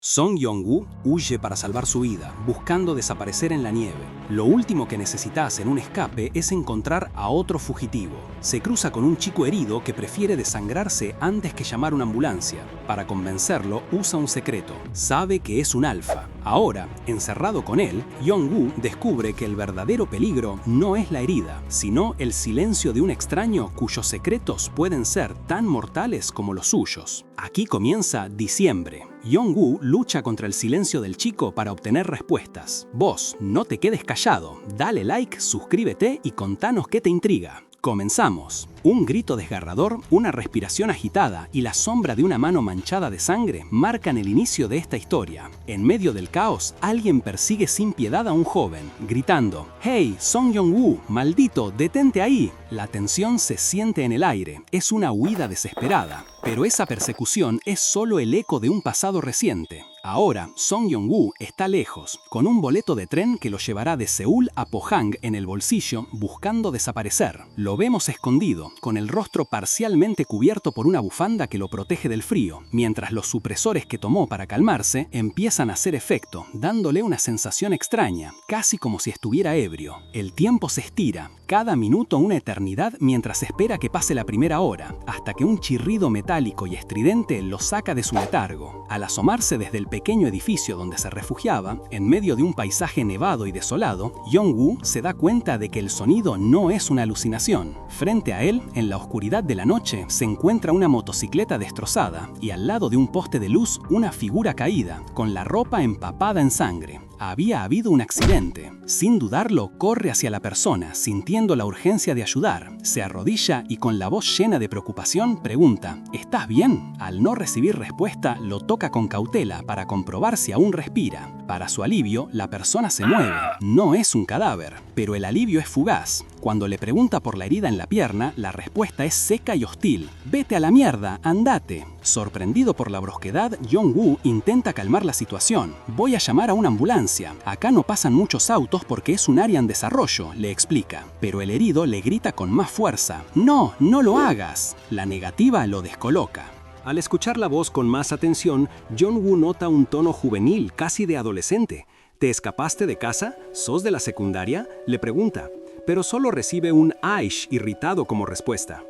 Song Yong-woo huye para salvar su vida, buscando desaparecer en la nieve. Lo último que necesitas en un escape es encontrar a otro fugitivo. Se cruza con un chico herido que prefiere desangrarse antes que llamar una ambulancia. Para convencerlo, usa un secreto. Sabe que es un alfa. Ahora, encerrado con él, Yong-woo descubre que el verdadero peligro no es la herida, sino el silencio de un extraño cuyos secretos pueden ser tan mortales como los suyos. Aquí comienza diciembre. Yong-woo lucha contra el silencio del chico para obtener respuestas. Vos, no te quedes callado, dale like, suscríbete y contanos qué te intriga. Comenzamos. Un grito desgarrador, una respiración agitada y la sombra de una mano manchada de sangre marcan el inicio de esta historia. En medio del caos, alguien persigue sin piedad a un joven, gritando: «¡Hey, Song Yong-woo, maldito, detente ahí!». La tensión se siente en el aire, es una huida desesperada. Pero esa persecución es solo el eco de un pasado reciente. Ahora, Song Yong-woo está lejos, con un boleto de tren que lo llevará de Seúl a Pohang en el bolsillo, buscando desaparecer. Lo vemos escondido, con el rostro parcialmente cubierto por una bufanda que lo protege del frío, mientras los supresores que tomó para calmarse empiezan a hacer efecto, dándole una sensación extraña, casi como si estuviera ebrio. El tiempo se estira, cada minuto una eternidad mientras espera que pase la primera hora, hasta que un chirrido metálico y estridente lo saca de su letargo. Al asomarse desde el pequeño edificio donde se refugiaba, en medio de un paisaje nevado y desolado, Yong-woo se da cuenta de que el sonido no es una alucinación. Frente a él, en la oscuridad de la noche, se encuentra una motocicleta destrozada y al lado de un poste de luz una figura caída, con la ropa empapada en sangre. Había habido un accidente. Sin dudarlo, corre hacia la persona, sintiendo la urgencia de ayudar. Se arrodilla y con la voz llena de preocupación pregunta: «¿Estás bien?». Al no recibir respuesta, lo toca con cautela para comprobar si aún respira. Para su alivio, la persona se mueve. No es un cadáver, pero el alivio es fugaz. Cuando le pregunta por la herida en la pierna, la respuesta es seca y hostil: «Vete a la mierda, andate». Sorprendido por la brusquedad, Yong-woo intenta calmar la situación. «Voy a llamar a una ambulancia. Acá no pasan muchos autos porque es un área en desarrollo», le explica. Pero el herido le grita con más fuerza: «No, no lo hagas». La negativa lo descoloca. Al escuchar la voz con más atención, Yong-woo nota un tono juvenil, casi de adolescente. «¿Te escapaste de casa? ¿Sos de la secundaria?», le pregunta, pero solo recibe un aish irritado como respuesta.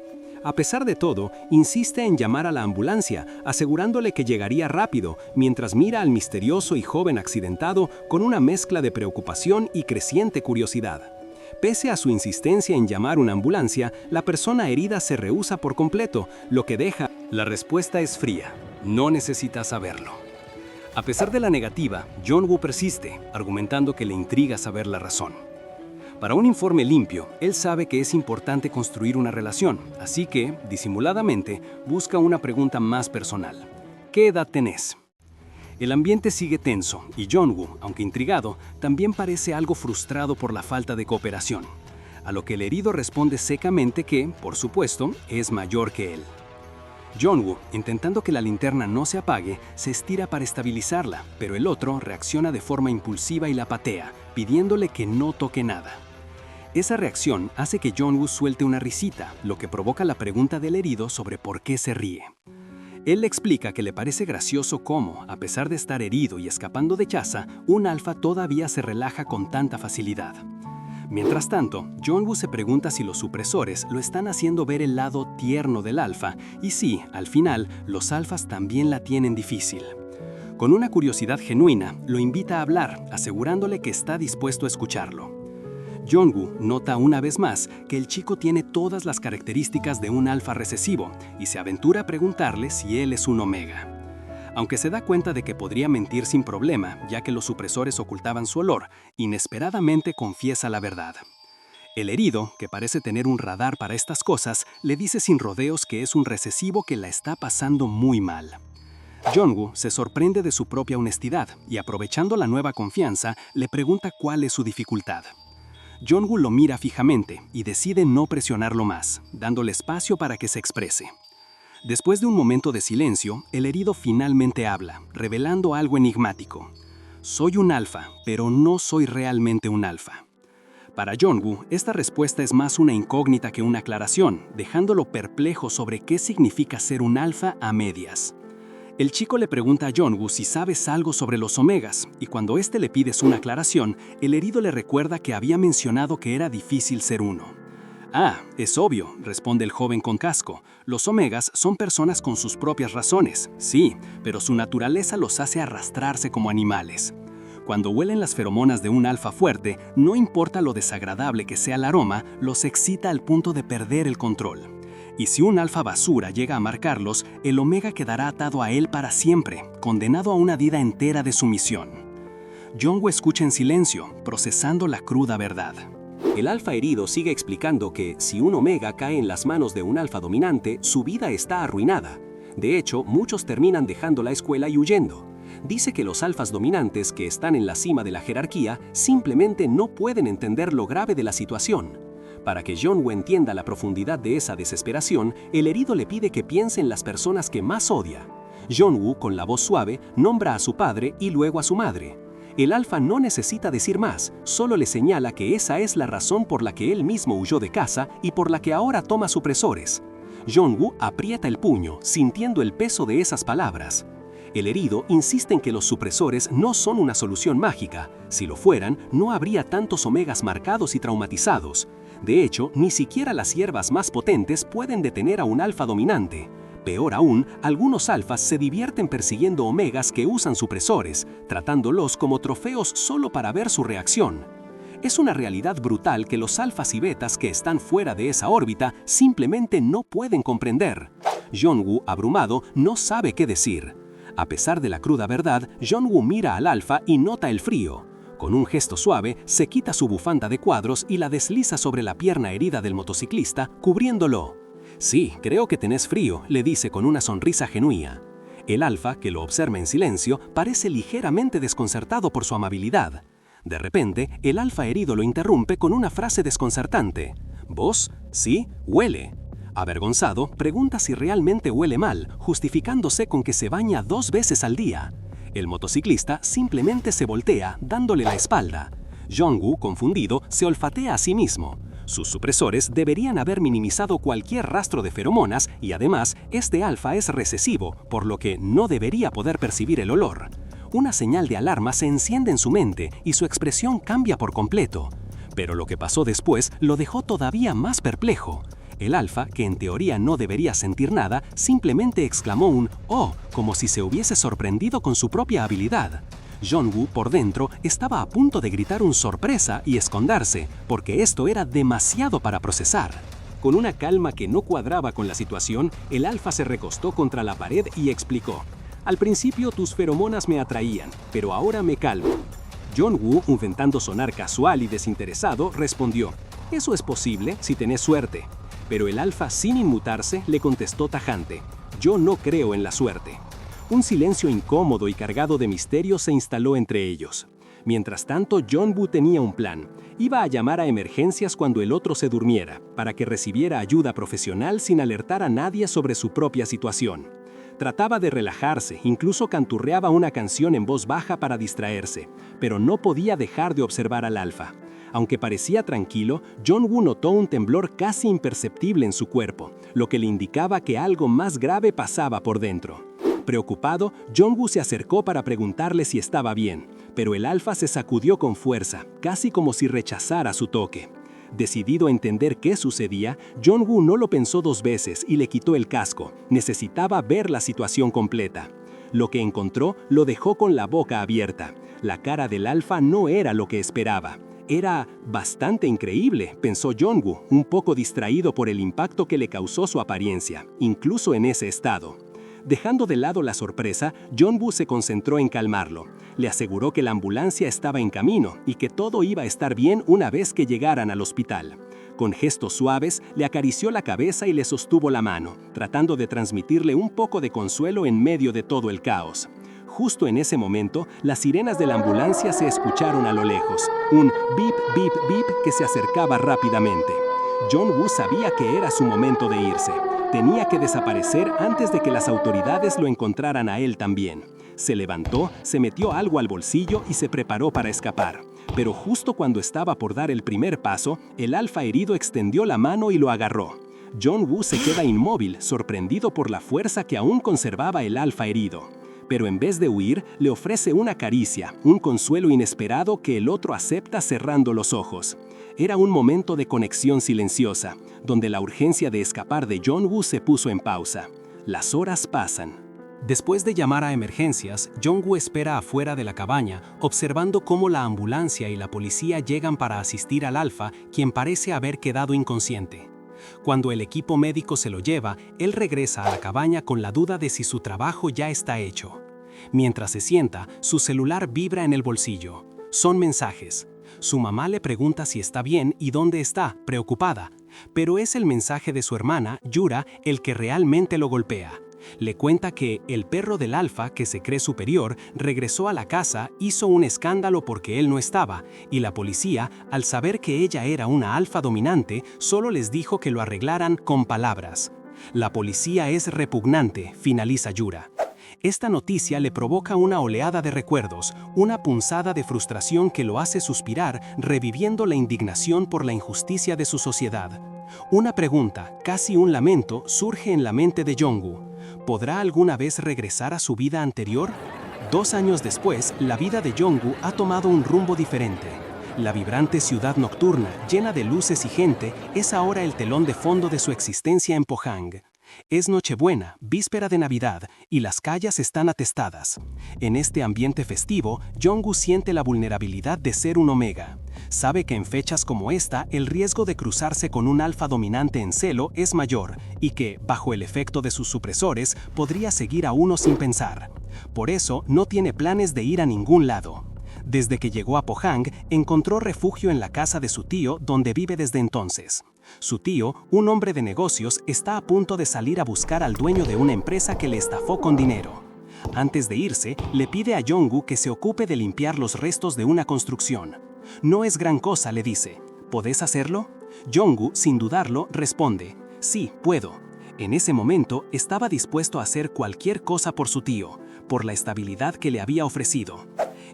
A pesar de todo, insiste en llamar a la ambulancia, asegurándole que llegaría rápido, mientras mira al misterioso y joven accidentado con una mezcla de preocupación y creciente curiosidad. Pese a su insistencia en llamar una ambulancia, la persona herida se rehúsa por completo, lo que deja... La respuesta es fría: «No necesitas saberlo». A pesar de la negativa, Yong-woo persiste, argumentando que le intriga saber la razón. Para un informe limpio, él sabe que es importante construir una relación, así que, disimuladamente, busca una pregunta más personal: «¿Qué edad tenés?». El ambiente sigue tenso y Yong-woo, aunque intrigado, también parece algo frustrado por la falta de cooperación, a lo que el herido responde secamente que, por supuesto, es mayor que él. Yong-woo, intentando que la linterna no se apague, se estira para estabilizarla, pero el otro reacciona de forma impulsiva y la patea, pidiéndole que no toque nada. Esa reacción hace que Yong-woo suelte una risita, lo que provoca la pregunta del herido sobre por qué se ríe. Él le explica que le parece gracioso cómo, a pesar de estar herido y escapando de Chasa, un alfa todavía se relaja con tanta facilidad. Mientras tanto, Yong-woo se pregunta si los supresores lo están haciendo ver el lado tierno del alfa y si, al final, los alfas también la tienen difícil. Con una curiosidad genuina, lo invita a hablar, asegurándole que está dispuesto a escucharlo. Yong-woo nota una vez más que el chico tiene todas las características de un alfa recesivo y se aventura a preguntarle si él es un omega. Aunque se da cuenta de que podría mentir sin problema, ya que los supresores ocultaban su olor, inesperadamente confiesa la verdad. El herido, que parece tener un radar para estas cosas, le dice sin rodeos que es un recesivo que la está pasando muy mal. Yong-woo se sorprende de su propia honestidad y, aprovechando la nueva confianza, le pregunta cuál es su dificultad. Yong-woo lo mira fijamente y decide no presionarlo más, dándole espacio para que se exprese. Después de un momento de silencio, el herido finalmente habla, revelando algo enigmático: «Soy un alfa, pero no soy realmente un alfa». Para Yong-woo, esta respuesta es más una incógnita que una aclaración, dejándolo perplejo sobre qué significa ser un alfa a medias. El chico le pregunta a Jong-woo si sabes algo sobre los omegas, y cuando éste le pide una aclaración, el herido le recuerda que había mencionado que era difícil ser uno. Ah, es obvio, responde el joven con casco. Los omegas son personas con sus propias razones, sí, pero su naturaleza los hace arrastrarse como animales. Cuando huelen las feromonas de un alfa fuerte, no importa lo desagradable que sea el aroma, los excita al punto de perder el control. Y si un alfa basura llega a marcarlos, el omega quedará atado a él para siempre, condenado a una vida entera de sumisión. Jong-woo escucha en silencio, procesando la cruda verdad. El alfa herido sigue explicando que si un omega cae en las manos de un alfa dominante, su vida está arruinada. De hecho, muchos terminan dejando la escuela y huyendo. Dice que los alfas dominantes que están en la cima de la jerarquía simplemente no pueden entender lo grave de la situación. Para que Jong-woo entienda la profundidad de esa desesperación, el herido le pide que piense en las personas que más odia. Jong-woo, con la voz suave, nombra a su padre y luego a su madre. El alfa no necesita decir más, solo le señala que esa es la razón por la que él mismo huyó de casa y por la que ahora toma supresores. Jong-woo aprieta el puño, sintiendo el peso de esas palabras. El herido insiste en que los supresores no son una solución mágica. Si lo fueran, no habría tantos omegas marcados y traumatizados. De hecho, ni siquiera las hierbas más potentes pueden detener a un alfa dominante. Peor aún, algunos alfas se divierten persiguiendo omegas que usan supresores, tratándolos como trofeos solo para ver su reacción. Es una realidad brutal que los alfas y betas que están fuera de esa órbita simplemente no pueden comprender. Jong-woo, abrumado, no sabe qué decir. A pesar de la cruda verdad, Jong-woo mira al alfa y nota el frío. Con un gesto suave, se quita su bufanda de cuadros y la desliza sobre la pierna herida del motociclista, cubriéndolo. «Sí, creo que tenés frío», le dice con una sonrisa genuina. El alfa, que lo observa en silencio, parece ligeramente desconcertado por su amabilidad. De repente, el alfa herido lo interrumpe con una frase desconcertante. «¿Vos? Sí, huele». Avergonzado, pregunta si realmente huele mal, justificándose con que se baña 2 veces al día. El motociclista simplemente se voltea, dándole la espalda. Jong-woo, confundido, se olfatea a sí mismo. Sus supresores deberían haber minimizado cualquier rastro de feromonas y además, este alfa es recesivo, por lo que no debería poder percibir el olor. Una señal de alarma se enciende en su mente y su expresión cambia por completo. Pero lo que pasó después lo dejó todavía más perplejo. El alfa, que en teoría no debería sentir nada, simplemente exclamó un «oh», como si se hubiese sorprendido con su propia habilidad. Jong-woo, por dentro, estaba a punto de gritar un sorpresa y esconderse, porque esto era demasiado para procesar. Con una calma que no cuadraba con la situación, el alfa se recostó contra la pared y explicó: «Al principio tus feromonas me atraían, pero ahora me calmo». Jong-woo, intentando sonar casual y desinteresado, respondió: «Eso es posible si tenés suerte». Pero el alfa, sin inmutarse, le contestó tajante: «Yo no creo en la suerte». Un silencio incómodo y cargado de misterio se instaló entre ellos. Mientras tanto, Jong-woo tenía un plan. Iba a llamar a emergencias cuando el otro se durmiera, para que recibiera ayuda profesional sin alertar a nadie sobre su propia situación. Trataba de relajarse, incluso canturreaba una canción en voz baja para distraerse, pero no podía dejar de observar al alfa. Aunque parecía tranquilo, Jong-woo notó un temblor casi imperceptible en su cuerpo, lo que le indicaba que algo más grave pasaba por dentro. Preocupado, Jong-woo se acercó para preguntarle si estaba bien, pero el alfa se sacudió con fuerza, casi como si rechazara su toque. Decidido a entender qué sucedía, Jong-woo no lo pensó 2 veces y le quitó el casco. Necesitaba ver la situación completa. Lo que encontró lo dejó con la boca abierta. La cara del alfa no era lo que esperaba. Era bastante increíble, pensó Jong-woo, un poco distraído por el impacto que le causó su apariencia, incluso en ese estado. Dejando de lado la sorpresa, Jong-woo se concentró en calmarlo. Le aseguró que la ambulancia estaba en camino y que todo iba a estar bien una vez que llegaran al hospital. Con gestos suaves, le acarició la cabeza y le sostuvo la mano, tratando de transmitirle un poco de consuelo en medio de todo el caos. Justo en ese momento, las sirenas de la ambulancia se escucharon a lo lejos, un bip, bip, bip que se acercaba rápidamente. Jong-woo sabía que era su momento de irse. Tenía que desaparecer antes de que las autoridades lo encontraran a él también. Se levantó, se metió algo al bolsillo y se preparó para escapar. Pero justo cuando estaba por dar el primer paso, el alfa herido extendió la mano y lo agarró. Jong-woo se queda inmóvil, sorprendido por la fuerza que aún conservaba el alfa herido. Pero en vez de huir, le ofrece una caricia, un consuelo inesperado que el otro acepta cerrando los ojos. Era un momento de conexión silenciosa, donde la urgencia de escapar de Jong-woo se puso en pausa. Las horas pasan. Después de llamar a emergencias, Jong-woo espera afuera de la cabaña, observando cómo la ambulancia y la policía llegan para asistir al alfa, quien parece haber quedado inconsciente. Cuando el equipo médico se lo lleva, él regresa a la cabaña con la duda de si su trabajo ya está hecho. Mientras se sienta, su celular vibra en el bolsillo. Son mensajes. Su mamá le pregunta si está bien y dónde está, preocupada. Pero es el mensaje de su hermana, Yura, el que realmente lo golpea. Le cuenta que el perro del alfa, que se cree superior, regresó a la casa, hizo un escándalo porque él no estaba, y la policía, al saber que ella era una alfa dominante, solo les dijo que lo arreglaran con palabras. La policía es repugnante, finaliza Yura. Esta noticia le provoca una oleada de recuerdos, una punzada de frustración que lo hace suspirar, reviviendo la indignación por la injusticia de su sociedad. Una pregunta, casi un lamento, surge en la mente de Jong-woo. ¿Podrá alguna vez regresar a su vida anterior? 2 años después, la vida de Jong-woo ha tomado un rumbo diferente. La vibrante ciudad nocturna, llena de luces y gente, es ahora el telón de fondo de su existencia en Pohang. Es Nochebuena, víspera de Navidad, y las calles están atestadas. En este ambiente festivo, Jong-woo siente la vulnerabilidad de ser un omega. Sabe que en fechas como esta, el riesgo de cruzarse con un alfa dominante en celo es mayor, y que, bajo el efecto de sus supresores, podría seguir a uno sin pensar. Por eso, no tiene planes de ir a ningún lado. Desde que llegó a Pohang, encontró refugio en la casa de su tío, donde vive desde entonces. Su tío, un hombre de negocios, está a punto de salir a buscar al dueño de una empresa que le estafó con dinero. Antes de irse, le pide a Jong-woo que se ocupe de limpiar los restos de una construcción. No es gran cosa, le dice. ¿Podés hacerlo? Jong-woo, sin dudarlo, responde: sí, puedo. En ese momento, estaba dispuesto a hacer cualquier cosa por su tío, por la estabilidad que le había ofrecido.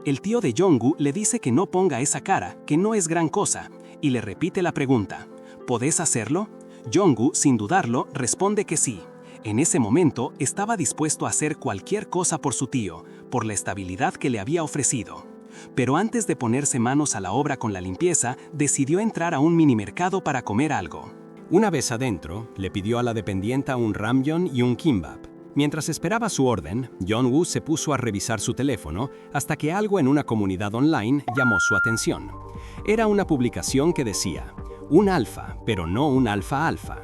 El tío de Jong-woo le dice que no ponga esa cara, que no es gran cosa, y le repite la pregunta: ¿podés hacerlo? Jong-woo, sin dudarlo, responde que sí. En ese momento, estaba dispuesto a hacer cualquier cosa por su tío, por la estabilidad que le había ofrecido. Pero antes de ponerse manos a la obra con la limpieza, decidió entrar a un minimercado para comer algo. Una vez adentro, le pidió a la dependienta un ramyeon y un kimbap. Mientras esperaba su orden, Jong-woo se puso a revisar su teléfono hasta que algo en una comunidad online llamó su atención. Era una publicación que decía: un alfa, pero no un alfa-alfa.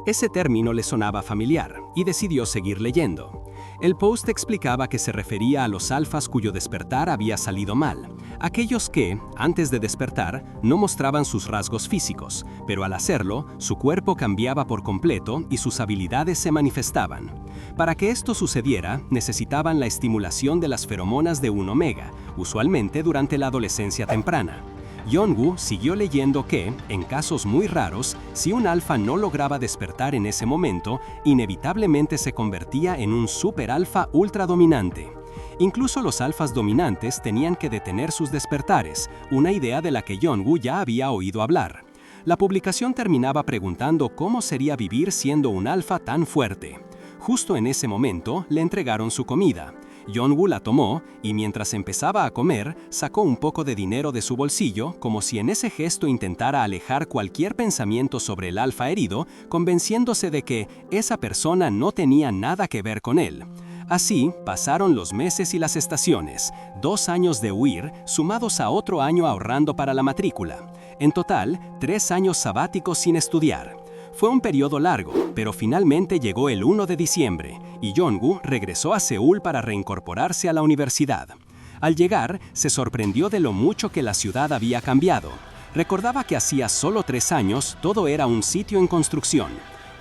Ese término le sonaba familiar y decidió seguir leyendo. El post explicaba que se refería a los alfas cuyo despertar había salido mal, aquellos que, antes de despertar, no mostraban sus rasgos físicos, pero al hacerlo, su cuerpo cambiaba por completo y sus habilidades se manifestaban. Para que esto sucediera, necesitaban la estimulación de las feromonas de un omega, usualmente durante la adolescencia temprana. Jong-woo siguió leyendo que, en casos muy raros, si un alfa no lograba despertar en ese momento, inevitablemente se convertía en un super-alfa ultradominante. Incluso los alfas dominantes tenían que detener sus despertares, una idea de la que Jong-woo ya había oído hablar. La publicación terminaba preguntando cómo sería vivir siendo un alfa tan fuerte. Justo en ese momento, le entregaron su comida. Jong-woo la tomó y mientras empezaba a comer, sacó un poco de dinero de su bolsillo, como si en ese gesto intentara alejar cualquier pensamiento sobre el alfa herido, convenciéndose de que esa persona no tenía nada que ver con él. Así pasaron los meses y las estaciones, 2 años de huir, sumados a otro año ahorrando para la matrícula. En total, 3 años sabáticos sin estudiar. Fue un periodo largo, pero finalmente llegó el 1 de diciembre, y Jong-woo regresó a Seúl para reincorporarse a la universidad. Al llegar, se sorprendió de lo mucho que la ciudad había cambiado. Recordaba que hacía solo 3 años todo era un sitio en construcción.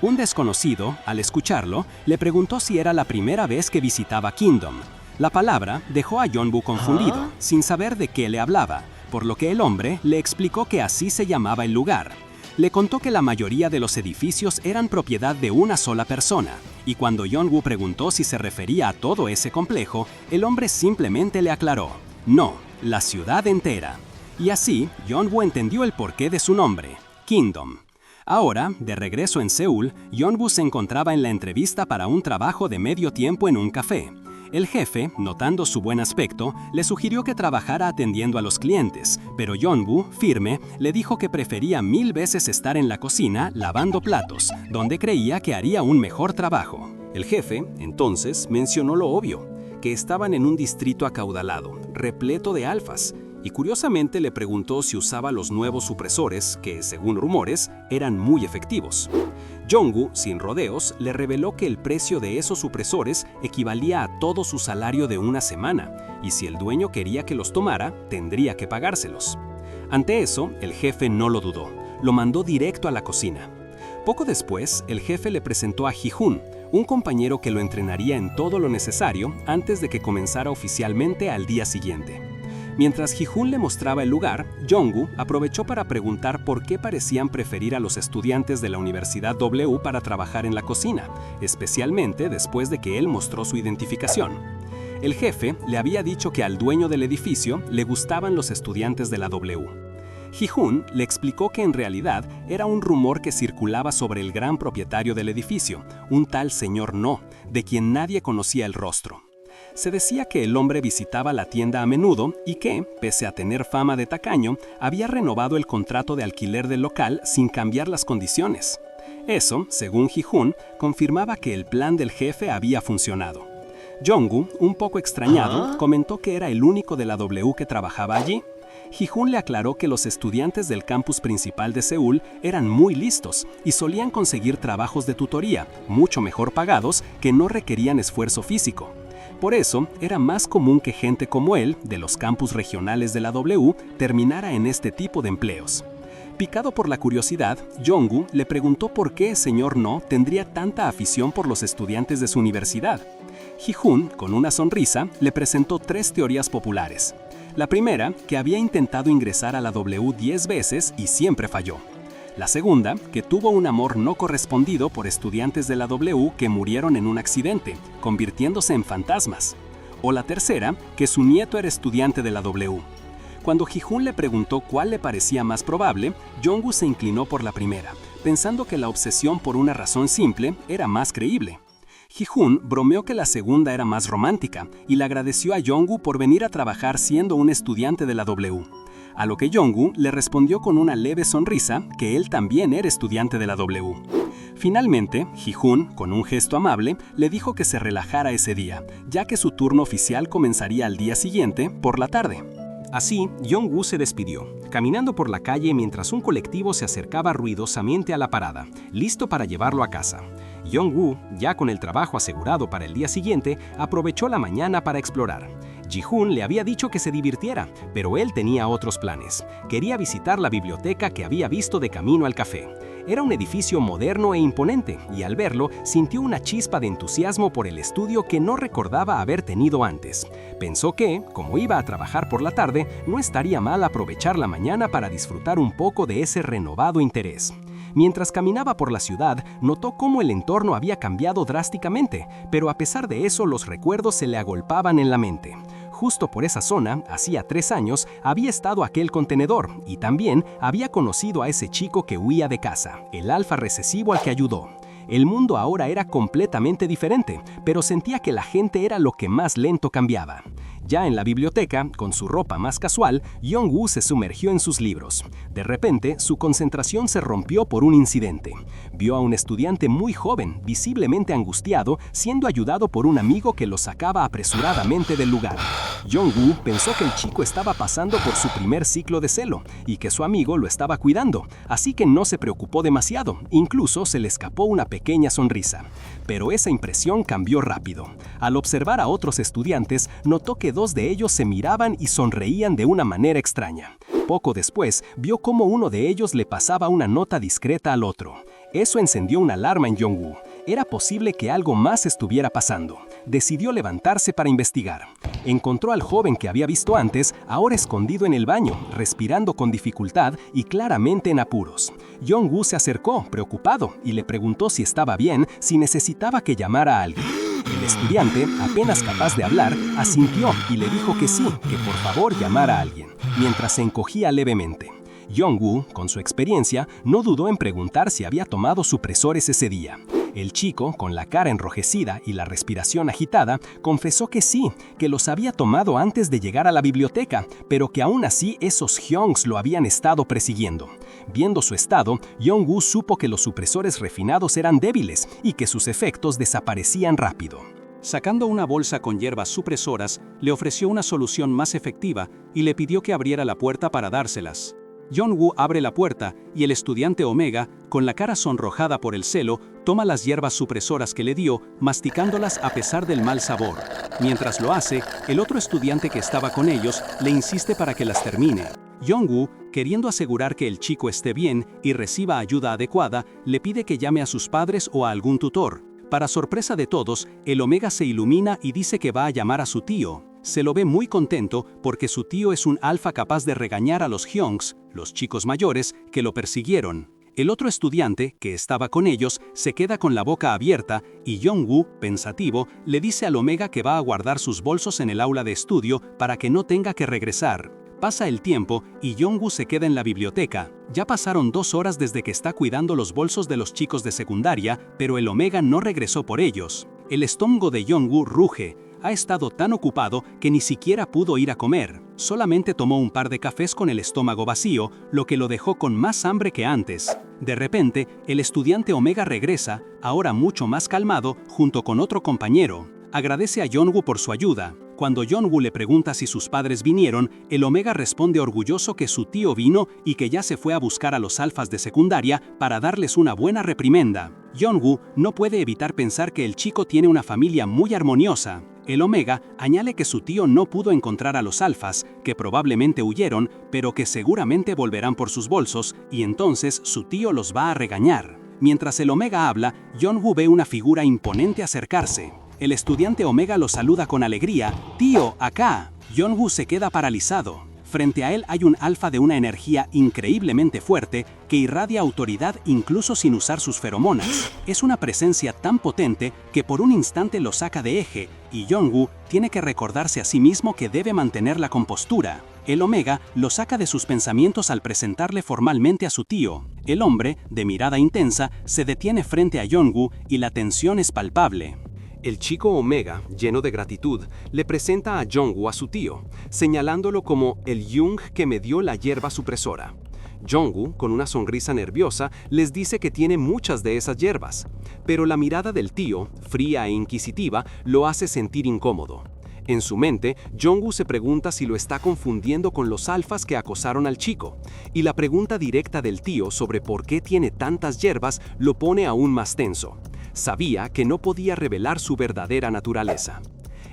Un desconocido, al escucharlo, le preguntó si era la primera vez que visitaba Kingdom. La palabra dejó a Jong-woo confundido, sin saber de qué le hablaba, por lo que el hombre le explicó que así se llamaba el lugar. Le contó que la mayoría de los edificios eran propiedad de una sola persona, y cuando Jong-woo preguntó si se refería a todo ese complejo, el hombre simplemente le aclaró: no, la ciudad entera. Y así, Jong-woo entendió el porqué de su nombre, Kingdom. Ahora, de regreso en Seúl, Yeonwoo se encontraba en la entrevista para un trabajo de medio tiempo en un café. El jefe, notando su buen aspecto, le sugirió que trabajara atendiendo a los clientes, pero Yeonwoo, firme, le dijo que prefería 1000 veces estar en la cocina lavando platos, donde creía que haría un mejor trabajo. El jefe, entonces, mencionó lo obvio, que estaban en un distrito acaudalado, repleto de alfas, y curiosamente le preguntó si usaba los nuevos supresores, que, según rumores, eran muy efectivos. Yeonwoo, sin rodeos, le reveló que el precio de esos supresores equivalía a todo su salario de una semana, y si el dueño quería que los tomara, tendría que pagárselos. Ante eso, el jefe no lo dudó, lo mandó directo a la cocina. Poco después, el jefe le presentó a Ji-hoon, un compañero que lo entrenaría en todo lo necesario antes de que comenzara oficialmente al día siguiente. Mientras Ji-hoon le mostraba el lugar, Yeonwoo aprovechó para preguntar por qué parecían preferir a los estudiantes de la Universidad W para trabajar en la cocina, especialmente después de que él mostró su identificación. El jefe le había dicho que al dueño del edificio le gustaban los estudiantes de la W. Ji-hoon le explicó que en realidad era un rumor que circulaba sobre el gran propietario del edificio, un tal señor No, de quien nadie conocía el rostro. Se decía que el hombre visitaba la tienda a menudo y que, pese a tener fama de tacaño, había renovado el contrato de alquiler del local sin cambiar las condiciones. Eso, según Ji-hoon, confirmaba que el plan del jefe había funcionado. Yeonwoo, un poco extrañado, comentó que era el único de la W que trabajaba allí. Ji-hoon le aclaró que los estudiantes del campus principal de Seúl eran muy listos y solían conseguir trabajos de tutoría, mucho mejor pagados, que no requerían esfuerzo físico. Por eso, era más común que gente como él, de los campus regionales de la W, terminara en este tipo de empleos. Picado por la curiosidad, Yeonwoo le preguntó por qué el señor No tendría tanta afición por los estudiantes de su universidad. Ji-hoon, con una sonrisa, le presentó 3 teorías populares. La primera, que había intentado ingresar a la W 10 veces y siempre falló. La segunda, que tuvo un amor no correspondido por estudiantes de la W que murieron en un accidente, convirtiéndose en fantasmas. O la tercera, que su nieto era estudiante de la W. Cuando Ji-hoon le preguntó cuál le parecía más probable, Yeonwoo se inclinó por la primera, pensando que la obsesión por una razón simple era más creíble. Ji-hoon bromeó que la segunda era más romántica y le agradeció a Yeonwoo por venir a trabajar siendo un estudiante de la W. A lo que Yeonwoo le respondió con una leve sonrisa que él también era estudiante de la W. Finalmente, Ji-hoon, con un gesto amable, le dijo que se relajara ese día, ya que su turno oficial comenzaría al día siguiente, por la tarde. Así, Yeonwoo se despidió, caminando por la calle mientras un colectivo se acercaba ruidosamente a la parada, listo para llevarlo a casa. Yeonwoo, ya con el trabajo asegurado para el día siguiente, aprovechó la mañana para explorar. Ji-hoon le había dicho que se divirtiera, pero él tenía otros planes. Quería visitar la biblioteca que había visto de camino al café. Era un edificio moderno e imponente, y al verlo sintió una chispa de entusiasmo por el estudio que no recordaba haber tenido antes. Pensó que, como iba a trabajar por la tarde, no estaría mal aprovechar la mañana para disfrutar un poco de ese renovado interés. Mientras caminaba por la ciudad, notó cómo el entorno había cambiado drásticamente, pero a pesar de eso los recuerdos se le agolpaban en la mente. Justo por esa zona, hacía 3 años, había estado aquel contenedor y también había conocido a ese chico que huía de casa, el alfa recesivo al que ayudó. El mundo ahora era completamente diferente, pero sentía que la gente era lo que más lento cambiaba. Ya en la biblioteca, con su ropa más casual, Yeonwoo se sumergió en sus libros. De repente, su concentración se rompió por un incidente. Vio a un estudiante muy joven, visiblemente angustiado, siendo ayudado por un amigo que lo sacaba apresuradamente del lugar. Yeonwoo pensó que el chico estaba pasando por su primer ciclo de celo y que su amigo lo estaba cuidando, así que no se preocupó demasiado, incluso se le escapó una pequeña sonrisa. Pero esa impresión cambió rápido. Al observar a otros estudiantes, notó que 2 de ellos se miraban y sonreían de una manera extraña. Poco después, vio cómo uno de ellos le pasaba una nota discreta al otro. Eso encendió una alarma en Yeonwoo. Era posible que algo más estuviera pasando. Decidió levantarse para investigar. Encontró al joven que había visto antes, ahora escondido en el baño, respirando con dificultad y claramente en apuros. Yeonwoo se acercó, preocupado, y le preguntó si estaba bien, si necesitaba que llamara a alguien. El estudiante, apenas capaz de hablar, asintió y le dijo que sí, que por favor llamara a alguien, mientras se encogía levemente. Jong-woo, con su experiencia, no dudó en preguntar si había tomado supresores ese día. El chico, con la cara enrojecida y la respiración agitada, confesó que sí, que los había tomado antes de llegar a la biblioteca, pero que aún así esos hyungs lo habían estado persiguiendo. Viendo su estado, Jong-woo supo que los supresores refinados eran débiles y que sus efectos desaparecían rápido. Sacando una bolsa con hierbas supresoras, le ofreció una solución más efectiva y le pidió que abriera la puerta para dárselas. Jong-woo abre la puerta y el estudiante Omega, con la cara sonrojada por el celo, toma las hierbas supresoras que le dio, masticándolas a pesar del mal sabor. Mientras lo hace, el otro estudiante que estaba con ellos le insiste para que las termine. Jong-woo, queriendo asegurar que el chico esté bien y reciba ayuda adecuada, le pide que llame a sus padres o a algún tutor. Para sorpresa de todos, el Omega se ilumina y dice que va a llamar a su tío. Se lo ve muy contento porque su tío es un alfa capaz de regañar a los hyungs, los chicos mayores, que lo persiguieron. El otro estudiante, que estaba con ellos, se queda con la boca abierta y Jong-woo, pensativo, le dice al Omega que va a guardar sus bolsos en el aula de estudio para que no tenga que regresar. Pasa el tiempo y Jong-woo se queda en la biblioteca. Ya pasaron 2 horas desde que está cuidando los bolsos de los chicos de secundaria, pero el Omega no regresó por ellos. El estómago de Jong-woo ruge. Ha estado tan ocupado que ni siquiera pudo ir a comer. Solamente tomó un par de cafés con el estómago vacío, lo que lo dejó con más hambre que antes. De repente, el estudiante Omega regresa, ahora mucho más calmado, junto con otro compañero. Agradece a Jong-woo por su ayuda. Cuando Jong-woo le pregunta si sus padres vinieron, el Omega responde orgulloso que su tío vino y que ya se fue a buscar a los alfas de secundaria para darles una buena reprimenda. Jong-woo no puede evitar pensar que el chico tiene una familia muy armoniosa. El Omega añade que su tío no pudo encontrar a los alfas, que probablemente huyeron, pero que seguramente volverán por sus bolsos, y entonces su tío los va a regañar. Mientras el Omega habla, Jong-woo ve una figura imponente acercarse. El estudiante Omega lo saluda con alegría. «¡Tío, acá!». Jong-woo se queda paralizado. Frente a él hay un alfa de una energía increíblemente fuerte que irradia autoridad incluso sin usar sus feromonas. Es una presencia tan potente que por un instante lo saca de eje y Jong-woo tiene que recordarse a sí mismo que debe mantener la compostura. El Omega lo saca de sus pensamientos al presentarle formalmente a su tío. El hombre, de mirada intensa, se detiene frente a Jong-woo y la tensión es palpable. El chico Omega, lleno de gratitud, le presenta a Jong-woo a su tío, señalándolo como el Jung que me dio la hierba supresora. Jong-woo, con una sonrisa nerviosa, les dice que tiene muchas de esas hierbas, pero la mirada del tío, fría e inquisitiva, lo hace sentir incómodo. En su mente, Jong-woo se pregunta si lo está confundiendo con los alfas que acosaron al chico, y la pregunta directa del tío sobre por qué tiene tantas hierbas lo pone aún más tenso. Sabía que no podía revelar su verdadera naturaleza.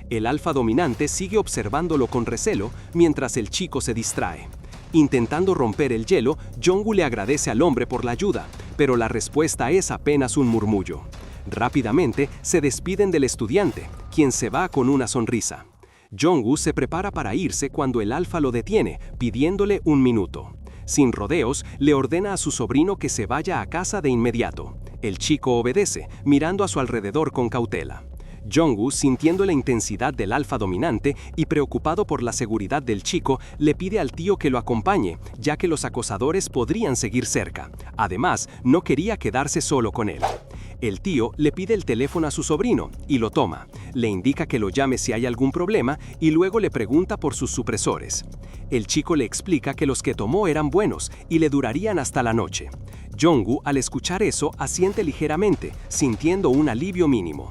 El alfa dominante sigue observándolo con recelo mientras el chico se distrae. Intentando romper el hielo, Jong-woo le agradece al hombre por la ayuda, pero la respuesta es apenas un murmullo. Rápidamente se despiden del estudiante, quien se va con una sonrisa. Jong-woo se prepara para irse cuando el alfa lo detiene, pidiéndole un minuto. Sin rodeos, le ordena a su sobrino que se vaya a casa de inmediato. El chico obedece, mirando a su alrededor con cautela. Jong-woo, sintiendo la intensidad del alfa dominante y preocupado por la seguridad del chico, le pide al tío que lo acompañe, ya que los acosadores podrían seguir cerca. Además, no quería quedarse solo con él. El tío le pide el teléfono a su sobrino y lo toma. Le indica que lo llame si hay algún problema y luego le pregunta por sus supresores. El chico le explica que los que tomó eran buenos y le durarían hasta la noche. Jong-woo, al escuchar eso, asiente ligeramente, sintiendo un alivio mínimo.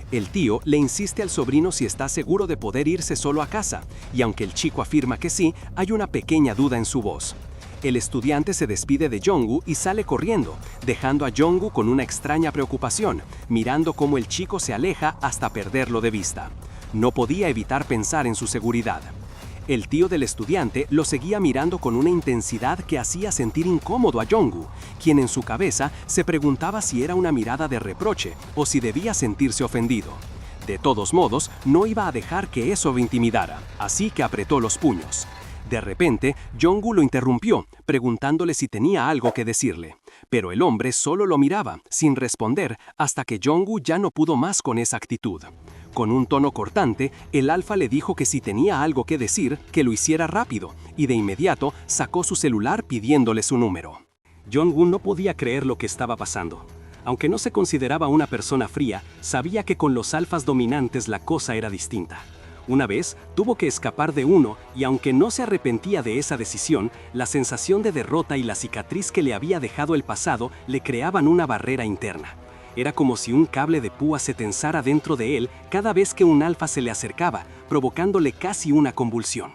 El tío le insiste al sobrino si está seguro de poder irse solo a casa, y aunque el chico afirma que sí, hay una pequeña duda en su voz. El estudiante se despide de Jong-woo y sale corriendo, dejando a Jong-woo con una extraña preocupación, mirando cómo el chico se aleja hasta perderlo de vista. No podía evitar pensar en su seguridad. El tío del estudiante lo seguía mirando con una intensidad que hacía sentir incómodo a Jong-woo, quien en su cabeza se preguntaba si era una mirada de reproche o si debía sentirse ofendido. De todos modos, no iba a dejar que eso lo intimidara, así que apretó los puños. De repente, Jong-woo lo interrumpió, preguntándole si tenía algo que decirle. Pero el hombre solo lo miraba, sin responder, hasta que Jong-woo ya no pudo más con esa actitud. Con un tono cortante, el alfa le dijo que si tenía algo que decir, que lo hiciera rápido, y de inmediato sacó su celular pidiéndole su número. Jong-woo no podía creer lo que estaba pasando. Aunque no se consideraba una persona fría, sabía que con los alfas dominantes la cosa era distinta. Una vez, tuvo que escapar de uno y aunque no se arrepentía de esa decisión, la sensación de derrota y la cicatriz que le había dejado el pasado le creaban una barrera interna. Era como si un cable de púa se tensara dentro de él cada vez que un alfa se le acercaba, provocándole casi una convulsión.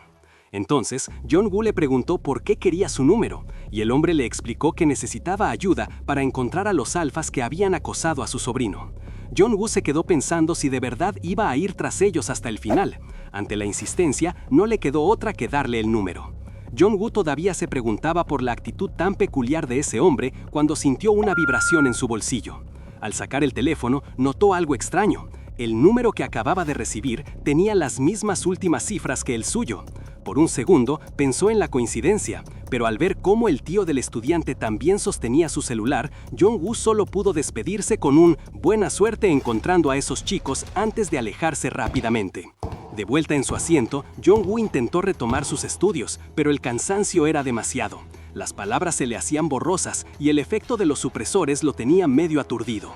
Entonces, Jong-woo le preguntó por qué quería su número, y el hombre le explicó que necesitaba ayuda para encontrar a los alfas que habían acosado a su sobrino. Jong-woo se quedó pensando si de verdad iba a ir tras ellos hasta el final. Ante la insistencia, no le quedó otra que darle el número. Jong-woo todavía se preguntaba por la actitud tan peculiar de ese hombre cuando sintió una vibración en su bolsillo. Al sacar el teléfono, notó algo extraño. El número que acababa de recibir tenía las mismas últimas cifras que el suyo. Por un segundo pensó en la coincidencia, pero al ver cómo el tío del estudiante también sostenía su celular, Jong-woo solo pudo despedirse con un «buena suerte encontrando a esos chicos» antes de alejarse rápidamente. De vuelta en su asiento, Jong-woo intentó retomar sus estudios, pero el cansancio era demasiado. Las palabras se le hacían borrosas y el efecto de los supresores lo tenía medio aturdido.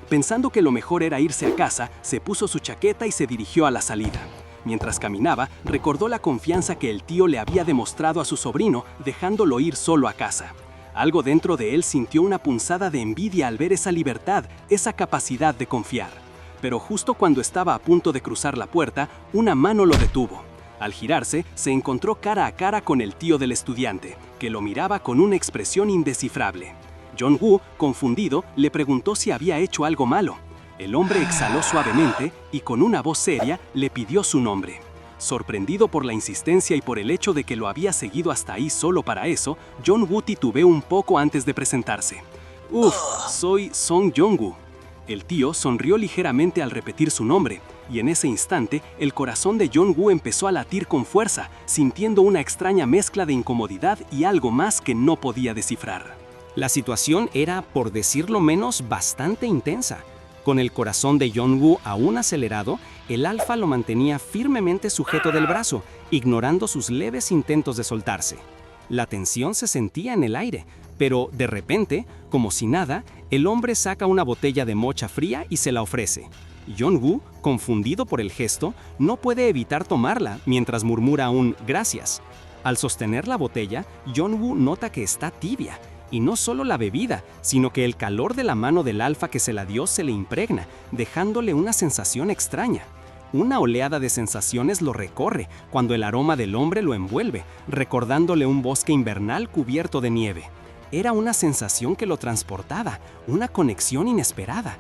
Pensando que lo mejor era irse a casa, se puso su chaqueta y se dirigió a la salida. Mientras caminaba, recordó la confianza que el tío le había demostrado a su sobrino, dejándolo ir solo a casa. Algo dentro de él sintió una punzada de envidia al ver esa libertad, esa capacidad de confiar. Pero justo cuando estaba a punto de cruzar la puerta, una mano lo detuvo. Al girarse, se encontró cara a cara con el tío del estudiante, que lo miraba con una expresión indescifrable. Jong-woo, confundido, le preguntó si había hecho algo malo. El hombre exhaló suavemente y con una voz seria le pidió su nombre. Sorprendido por la insistencia y por el hecho de que lo había seguido hasta ahí solo para eso, Jong-woo titubeó un poco antes de presentarse. Soy Song Jong-woo. El tío sonrió ligeramente al repetir su nombre, y en ese instante el corazón de Jong-woo empezó a latir con fuerza, sintiendo una extraña mezcla de incomodidad y algo más que no podía descifrar. La situación era, por decirlo menos, bastante intensa. Con el corazón de Jong-woo aún acelerado, el alfa lo mantenía firmemente sujeto del brazo, ignorando sus leves intentos de soltarse. La tensión se sentía en el aire, pero de repente, como si nada, el hombre saca una botella de mocha fría y se la ofrece. Jong-woo, confundido por el gesto, no puede evitar tomarla mientras murmura un «gracias». Al sostener la botella, Jong-woo nota que está tibia. Y no solo la bebida, sino que el calor de la mano del alfa que se la dio se le impregna, dejándole una sensación extraña. Una oleada de sensaciones lo recorre cuando el aroma del hombre lo envuelve, recordándole un bosque invernal cubierto de nieve. Era una sensación que lo transportaba, una conexión inesperada.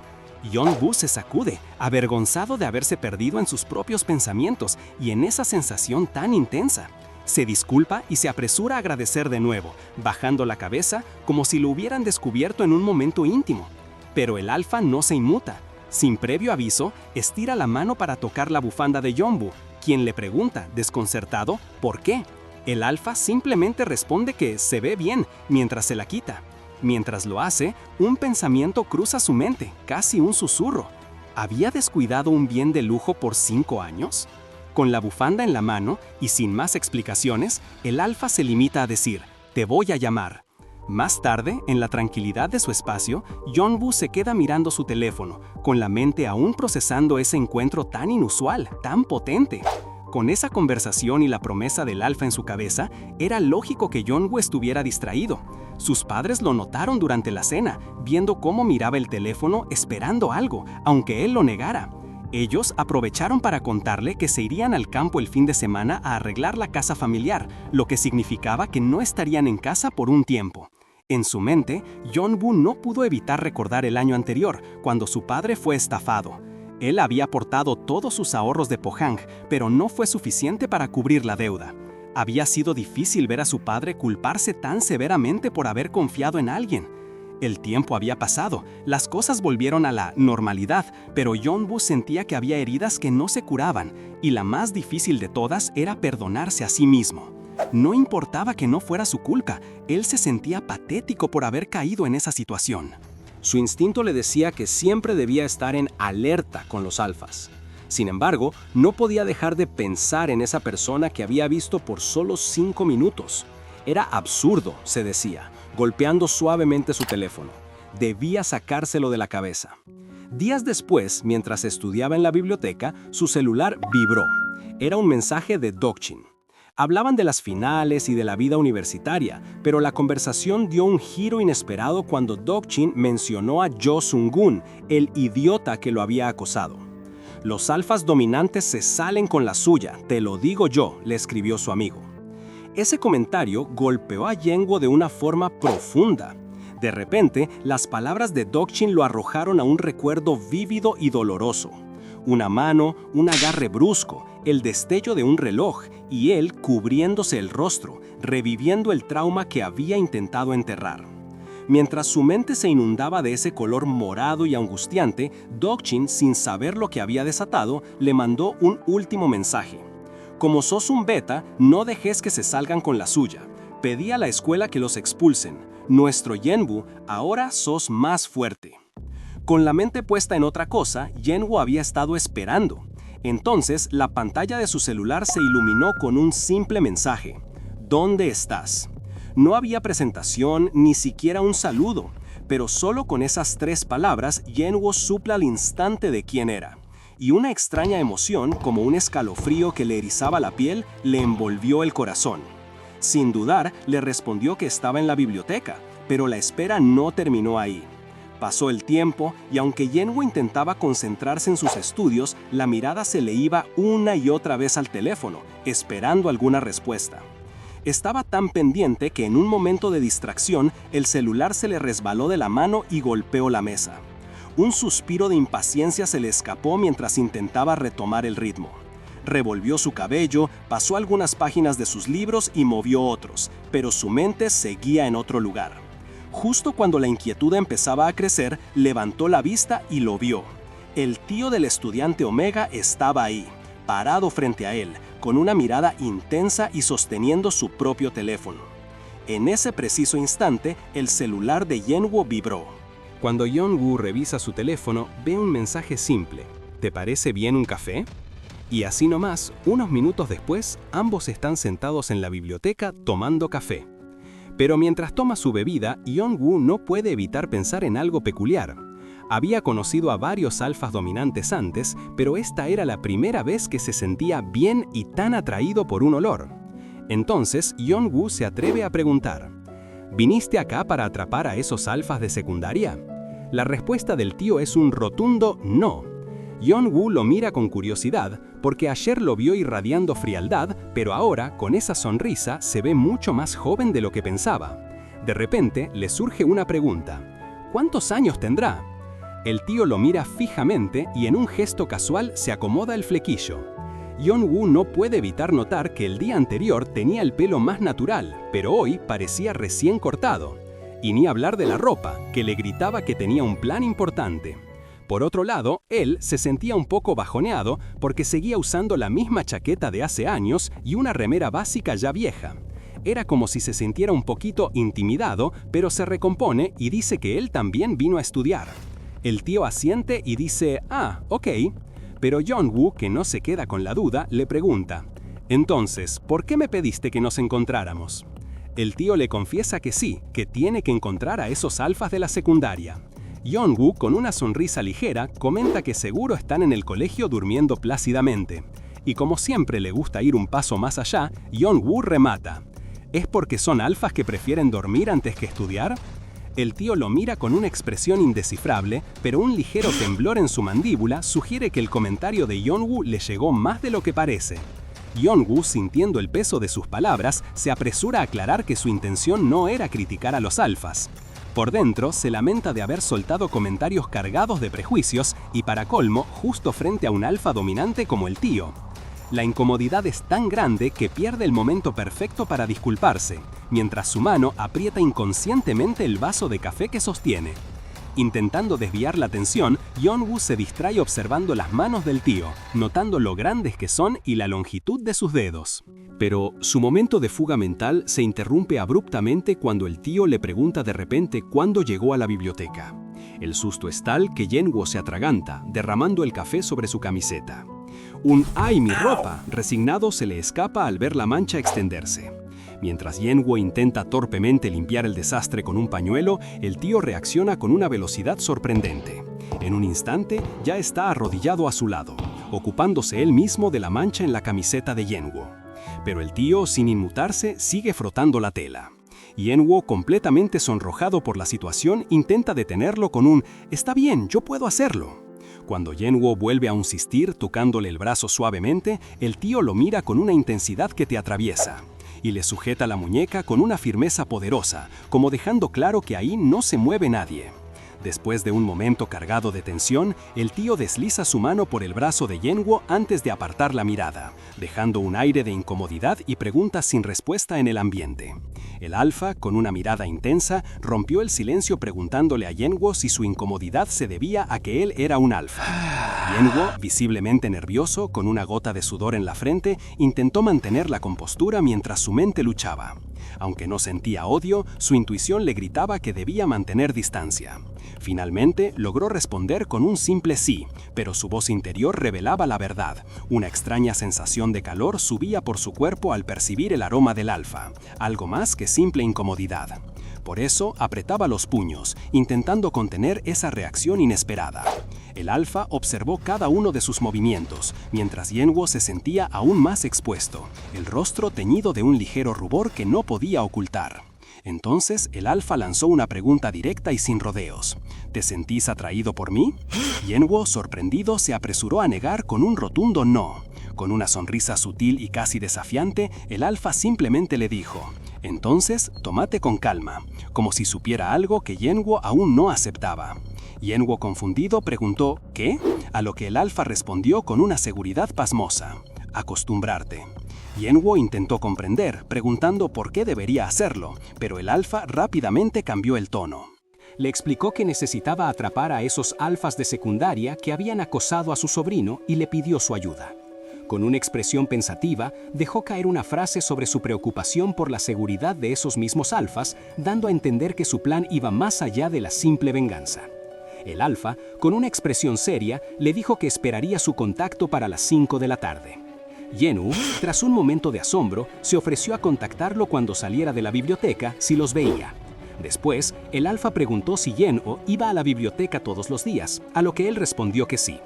Jong-woo se sacude, avergonzado de haberse perdido en sus propios pensamientos y en esa sensación tan intensa. Se disculpa y se apresura a agradecer de nuevo, bajando la cabeza como si lo hubieran descubierto en un momento íntimo. Pero el alfa no se inmuta. Sin previo aviso, estira la mano para tocar la bufanda de Jong-woo, quien le pregunta, desconcertado, ¿por qué? El alfa simplemente responde que se ve bien mientras se la quita. Mientras lo hace, un pensamiento cruza su mente, casi un susurro. ¿Había descuidado un bien de lujo por 5 años? Con la bufanda en la mano y sin más explicaciones, el alfa se limita a decir, «Te voy a llamar». Más tarde, en la tranquilidad de su espacio, Jong-woo se queda mirando su teléfono, con la mente aún procesando ese encuentro tan inusual, tan potente. Con esa conversación y la promesa del alfa en su cabeza, era lógico que Jong-woo estuviera distraído. Sus padres lo notaron durante la cena, viendo cómo miraba el teléfono esperando algo, aunque él lo negara. Ellos aprovecharon para contarle que se irían al campo el fin de semana a arreglar la casa familiar, lo que significaba que no estarían en casa por un tiempo. En su mente, Jong-woo no pudo evitar recordar el año anterior, cuando su padre fue estafado. Él había aportado todos sus ahorros de Pohang, pero no fue suficiente para cubrir la deuda. Había sido difícil ver a su padre culparse tan severamente por haber confiado en alguien. El tiempo había pasado, las cosas volvieron a la normalidad, pero Jong-woo sentía que había heridas que no se curaban, y la más difícil de todas era perdonarse a sí mismo. No importaba que no fuera su culpa, él se sentía patético por haber caído en esa situación. Su instinto le decía que siempre debía estar en alerta con los alfas. Sin embargo, no podía dejar de pensar en esa persona que había visto por solo 5 minutos. Era absurdo, se decía, golpeando suavemente su teléfono. Debía sacárselo de la cabeza. Días después, mientras estudiaba en la biblioteca, su celular vibró. Era un mensaje de Dokchin. Hablaban de las finales y de la vida universitaria, pero la conversación dio un giro inesperado cuando Dokchin mencionó a Jo Sung-gun, el idiota que lo había acosado. «Los alfas dominantes se salen con la suya, te lo digo yo», le escribió su amigo. Ese comentario golpeó a Yenguo de una forma profunda. De repente, las palabras de Dokchin lo arrojaron a un recuerdo vívido y doloroso. Una mano, un agarre brusco, el destello de un reloj y él cubriéndose el rostro, reviviendo el trauma que había intentado enterrar. Mientras su mente se inundaba de ese color morado y angustiante, Dokchin, sin saber lo que había desatado, le mandó un último mensaje. «Como sos un beta, no dejes que se salgan con la suya. Pedí a la escuela que los expulsen. Nuestro Yenwu, ahora sos más fuerte». Con la mente puesta en otra cosa, Yenwu había estado esperando. Entonces, la pantalla de su celular se iluminó con un simple mensaje. «¿Dónde estás?». No había presentación, ni siquiera un saludo, pero solo con esas 3 palabras, Yenwu supo al instante de quién era. Y una extraña emoción, como un escalofrío que le erizaba la piel, le envolvió el corazón. Sin dudar, le respondió que estaba en la biblioteca, pero la espera no terminó ahí. Pasó el tiempo y aunque Yenwu intentaba concentrarse en sus estudios, la mirada se le iba una y otra vez al teléfono, esperando alguna respuesta. Estaba tan pendiente que en un momento de distracción, el celular se le resbaló de la mano y golpeó la mesa. Un suspiro de impaciencia se le escapó mientras intentaba retomar el ritmo. Revolvió su cabello, pasó algunas páginas de sus libros y movió otros, pero su mente seguía en otro lugar. Justo cuando la inquietud empezaba a crecer, levantó la vista y lo vio. El tío del estudiante Omega estaba ahí, parado frente a él, con una mirada intensa y sosteniendo su propio teléfono. En ese preciso instante, el celular de Yenwu vibró. Cuando Yenwu revisa su teléfono, ve un mensaje simple. ¿Te parece bien un café? Y así nomás, unos minutos después, ambos están sentados en la biblioteca tomando café. Pero mientras toma su bebida, Yenwu no puede evitar pensar en algo peculiar. Había conocido a varios alfas dominantes antes, pero esta era la primera vez que se sentía bien y tan atraído por un olor. Entonces, Yenwu se atreve a preguntar: ¿viniste acá para atrapar a esos alfas de secundaria? La respuesta del tío es un rotundo no. Yenwu lo mira con curiosidad, porque ayer lo vio irradiando frialdad, pero ahora, con esa sonrisa, se ve mucho más joven de lo que pensaba. De repente, le surge una pregunta. ¿Cuántos años tendrá? El tío lo mira fijamente y en un gesto casual se acomoda el flequillo. Yenwu no puede evitar notar que el día anterior tenía el pelo más natural, pero hoy parecía recién cortado. Y ni hablar de la ropa, que le gritaba que tenía un plan importante. Por otro lado, él se sentía un poco bajoneado porque seguía usando la misma chaqueta de hace años y una remera básica ya vieja. Era como si se sintiera un poquito intimidado, pero se recompone y dice que él también vino a estudiar. El tío asiente y dice: «Ah, ok». Pero Yenwu, que no se queda con la duda, le pregunta: «Entonces, ¿por qué me pediste que nos encontráramos?». El tío le confiesa que sí, que tiene que encontrar a esos alfas de la secundaria. Yenwu, con una sonrisa ligera, comenta que seguro están en el colegio durmiendo plácidamente. Y como siempre le gusta ir un paso más allá, Yenwu remata: ¿es porque son alfas que prefieren dormir antes que estudiar? El tío lo mira con una expresión indescifrable, pero un ligero temblor en su mandíbula sugiere que el comentario de Yenwu le llegó más de lo que parece. Yenwu, sintiendo el peso de sus palabras, se apresura a aclarar que su intención no era criticar a los alfas. Por dentro, se lamenta de haber soltado comentarios cargados de prejuicios y, para colmo, justo frente a un alfa dominante como el tío. La incomodidad es tan grande que pierde el momento perfecto para disculparse, mientras su mano aprieta inconscientemente el vaso de café que sostiene. Intentando desviar la atención, Yenwu se distrae observando las manos del tío, notando lo grandes que son y la longitud de sus dedos. Pero su momento de fuga mental se interrumpe abruptamente cuando el tío le pregunta de repente cuándo llegó a la biblioteca. El susto es tal que Yenwu se atraganta, derramando el café sobre su camiseta. Un ¡ay, mi ropa! Resignado se le escapa al ver la mancha extenderse. Mientras Yenwo intenta torpemente limpiar el desastre con un pañuelo, el tío reacciona con una velocidad sorprendente. En un instante, ya está arrodillado a su lado, ocupándose él mismo de la mancha en la camiseta de Yenwo. Pero el tío, sin inmutarse, sigue frotando la tela. Yenwo, completamente sonrojado por la situación, intenta detenerlo con un «Está bien, yo puedo hacerlo». Cuando Yenwo vuelve a insistir, tocándole el brazo suavemente, el tío lo mira con una intensidad que te atraviesa y le sujeta la muñeca con una firmeza poderosa, como dejando claro que ahí no se mueve nadie. Después de un momento cargado de tensión, el tío desliza su mano por el brazo de Yenwo antes de apartar la mirada, dejando un aire de incomodidad y preguntas sin respuesta en el ambiente. El alfa, con una mirada intensa, rompió el silencio preguntándole a Yenwo si su incomodidad se debía a que él era un alfa. Yenwo, visiblemente nervioso, con una gota de sudor en la frente, intentó mantener la compostura mientras su mente luchaba. Aunque no sentía odio, su intuición le gritaba que debía mantener distancia. Finalmente, logró responder con un simple sí, pero su voz interior revelaba la verdad. Una extraña sensación de calor subía por su cuerpo al percibir el aroma del alfa, algo más que simple incomodidad. Por eso, apretaba los puños, intentando contener esa reacción inesperada. El alfa observó cada uno de sus movimientos, mientras Yenwo se sentía aún más expuesto, el rostro teñido de un ligero rubor que no podía ocultar. Entonces, el alfa lanzó una pregunta directa y sin rodeos. ¿Te sentís atraído por mí? Yenwo, sorprendido, se apresuró a negar con un rotundo no. Con una sonrisa sutil y casi desafiante, el alfa simplemente le dijo: «Entonces, tómate con calma», como si supiera algo que Yenwo aún no aceptaba. Yenwo, confundido, preguntó «¿Qué?», a lo que el alfa respondió con una seguridad pasmosa: «Acostumbrarte». Yenwo intentó comprender, preguntando por qué debería hacerlo, pero el alfa rápidamente cambió el tono. Le explicó que necesitaba atrapar a esos alfas de secundaria que habían acosado a su sobrino y le pidió su ayuda. Con una expresión pensativa, dejó caer una frase sobre su preocupación por la seguridad de esos mismos alfas, dando a entender que su plan iba más allá de la simple venganza. El alfa, con una expresión seria, le dijo que esperaría su contacto para las 5 de la tarde. Yenwo, tras un momento de asombro, se ofreció a contactarlo cuando saliera de la biblioteca si los veía. Después, el alfa preguntó si Yenwo iba a la biblioteca todos los días, a lo que él respondió que sí.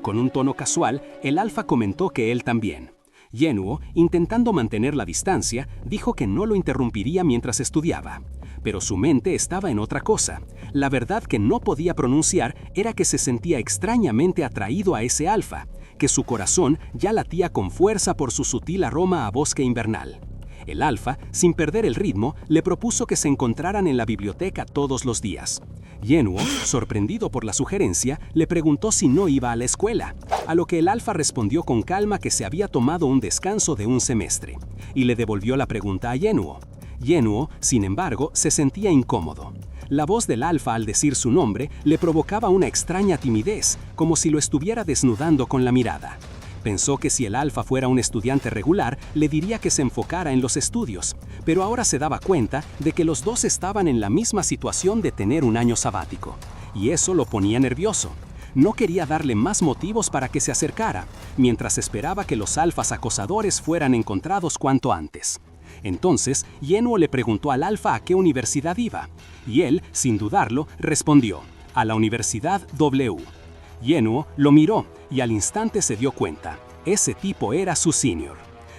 Con un tono casual, el alfa comentó que él también. Yenwo, intentando mantener la distancia, dijo que no lo interrumpiría mientras estudiaba. Pero su mente estaba en otra cosa. La verdad que no podía pronunciar era que se sentía extrañamente atraído a ese alfa, que su corazón ya latía con fuerza por su sutil aroma a bosque invernal. El alfa, sin perder el ritmo, le propuso que se encontraran en la biblioteca todos los días. Yenwo, sorprendido por la sugerencia, le preguntó si no iba a la escuela, a lo que el alfa respondió con calma que se había tomado un descanso de un semestre, y le devolvió la pregunta a Yenwo. Yenwo, sin embargo, se sentía incómodo. La voz del alfa al decir su nombre le provocaba una extraña timidez, como si lo estuviera desnudando con la mirada. Pensó que si el alfa fuera un estudiante regular, le diría que se enfocara en los estudios, pero ahora se daba cuenta de que los dos estaban en la misma situación de tener un año sabático, y eso lo ponía nervioso. No quería darle más motivos para que se acercara, mientras esperaba que los alfas acosadores fueran encontrados cuanto antes. Entonces, Yenwo le preguntó al alfa a qué universidad iba, y él, sin dudarlo, respondió: «A la Universidad W». Yenwo lo miró y al instante se dio cuenta. Ese tipo era su senior.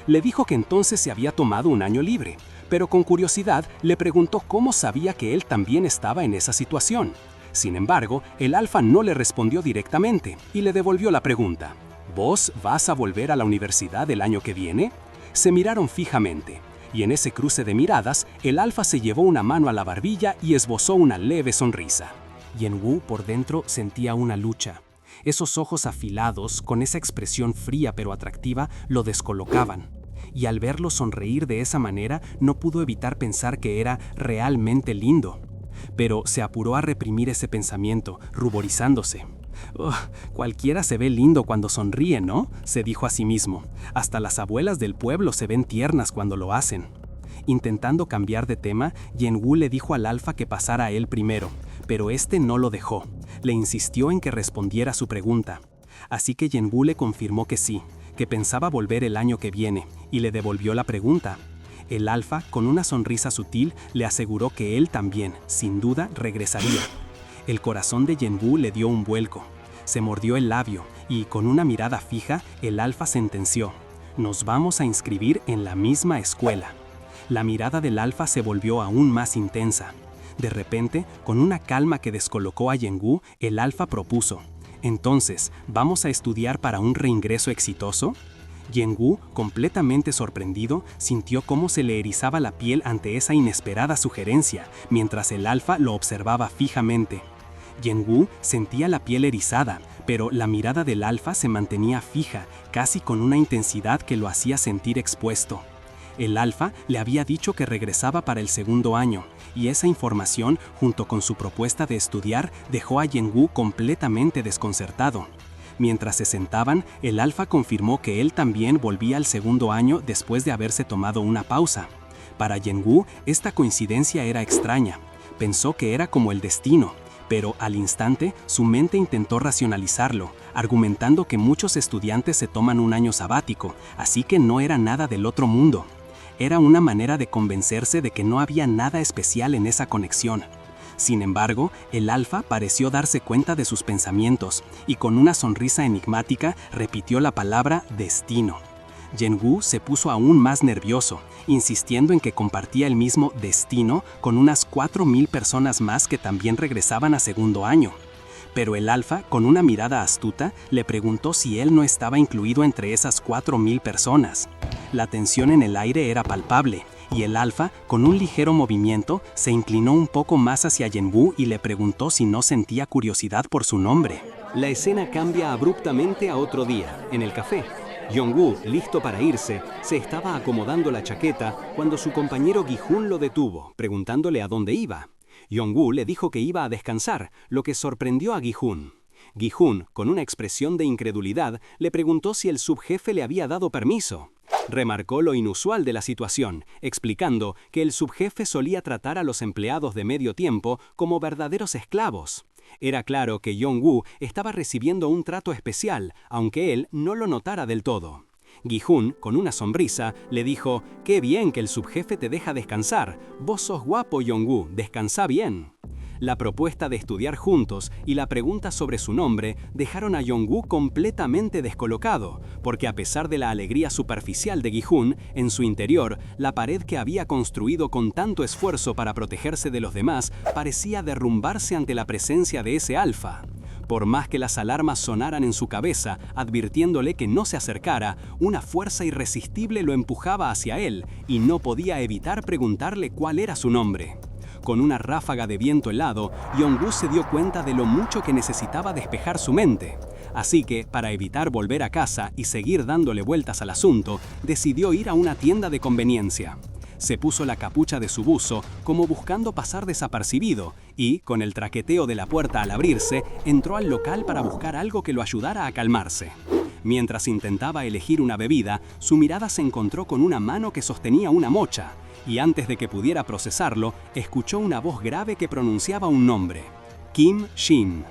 Le dijo que entonces se había tomado un año libre, pero con curiosidad le preguntó cómo sabía que él también estaba en esa situación. Sin embargo, el alfa no le respondió directamente y le devolvió la pregunta: «¿Vos vas a volver a la universidad el año que viene?». Se miraron fijamente, y en ese cruce de miradas, el alfa se llevó una mano a la barbilla y esbozó una leve sonrisa. Yenwo por dentro sentía una lucha. Esos ojos afilados, con esa expresión fría pero atractiva, lo descolocaban. Y al verlo sonreír de esa manera, no pudo evitar pensar que era realmente lindo. Pero se apuró a reprimir ese pensamiento, ruborizándose. Cualquiera se ve lindo cuando sonríe, ¿no?, se dijo a sí mismo. Hasta las abuelas del pueblo se ven tiernas cuando lo hacen. Intentando cambiar de tema, Yenwo le dijo al alfa que pasara a él primero, pero este no lo dejó. Le insistió en que respondiera su pregunta. Así que Yenwo le confirmó que sí, que pensaba volver el año que viene, y le devolvió la pregunta. El alfa, con una sonrisa sutil, le aseguró que él también, sin duda, regresaría. El corazón de Yenwu le dio un vuelco. Se mordió el labio y, con una mirada fija, el alfa sentenció: «Nos vamos a inscribir en la misma escuela». La mirada del alfa se volvió aún más intensa. De repente, con una calma que descolocó a Yenwu, el alfa propuso: «Entonces, ¿vamos a estudiar para un reingreso exitoso?». Yenwu, completamente sorprendido, sintió cómo se le erizaba la piel ante esa inesperada sugerencia, mientras el alfa lo observaba fijamente. Yenwu sentía la piel erizada, pero la mirada del alfa se mantenía fija, casi con una intensidad que lo hacía sentir expuesto. El alfa le había dicho que regresaba para el segundo año, y esa información, junto con su propuesta de estudiar, dejó a Yenwu completamente desconcertado. Mientras se sentaban, el alfa confirmó que él también volvía al segundo año después de haberse tomado una pausa. Para Yenwu, esta coincidencia era extraña. Pensó que era como el destino, pero al instante su mente intentó racionalizarlo, argumentando que muchos estudiantes se toman un año sabático, así que no era nada del otro mundo. Era una manera de convencerse de que no había nada especial en esa conexión. Sin embargo, el alfa pareció darse cuenta de sus pensamientos y con una sonrisa enigmática repitió la palabra destino. Yenwu se puso aún más nervioso, insistiendo en que compartía el mismo destino con unas 4.000 personas más que también regresaban a segundo año. Pero el alfa, con una mirada astuta, le preguntó si él no estaba incluido entre esas 4.000 personas. La tensión en el aire era palpable, y el alfa, con un ligero movimiento, se inclinó un poco más hacia Yenwu y le preguntó si no sentía curiosidad por su nombre. La escena cambia abruptamente a otro día, en el café. Yenwu, listo para irse, se estaba acomodando la chaqueta cuando su compañero Gi-hun lo detuvo, preguntándole a dónde iba. Yenwu le dijo que iba a descansar, lo que sorprendió a Gi-hun. Gi-hun, con una expresión de incredulidad, le preguntó si el subjefe le había dado permiso. Remarcó lo inusual de la situación, explicando que el subjefe solía tratar a los empleados de medio tiempo como verdaderos esclavos. Era claro que Yenwu estaba recibiendo un trato especial, aunque él no lo notara del todo. Gi-hun, con una sonrisa, le dijo: «Qué bien que el subjefe te deja descansar. Vos sos guapo, Yenwu, descansa bien». La propuesta de estudiar juntos y la pregunta sobre su nombre dejaron a Yenwu completamente descolocado, porque a pesar de la alegría superficial de Gi-hun, en su interior, la pared que había construido con tanto esfuerzo para protegerse de los demás parecía derrumbarse ante la presencia de ese alfa. Por más que las alarmas sonaran en su cabeza, advirtiéndole que no se acercara, una fuerza irresistible lo empujaba hacia él y no podía evitar preguntarle cuál era su nombre. Con una ráfaga de viento helado, Yenwu se dio cuenta de lo mucho que necesitaba despejar su mente. Así que, para evitar volver a casa y seguir dándole vueltas al asunto, decidió ir a una tienda de conveniencia. Se puso la capucha de su buzo, como buscando pasar desapercibido, y, con el traqueteo de la puerta al abrirse, entró al local para buscar algo que lo ayudara a calmarse. Mientras intentaba elegir una bebida, su mirada se encontró con una mano que sostenía una mocha, y antes de que pudiera procesarlo, escuchó una voz grave que pronunciaba un nombre: Kim Shin.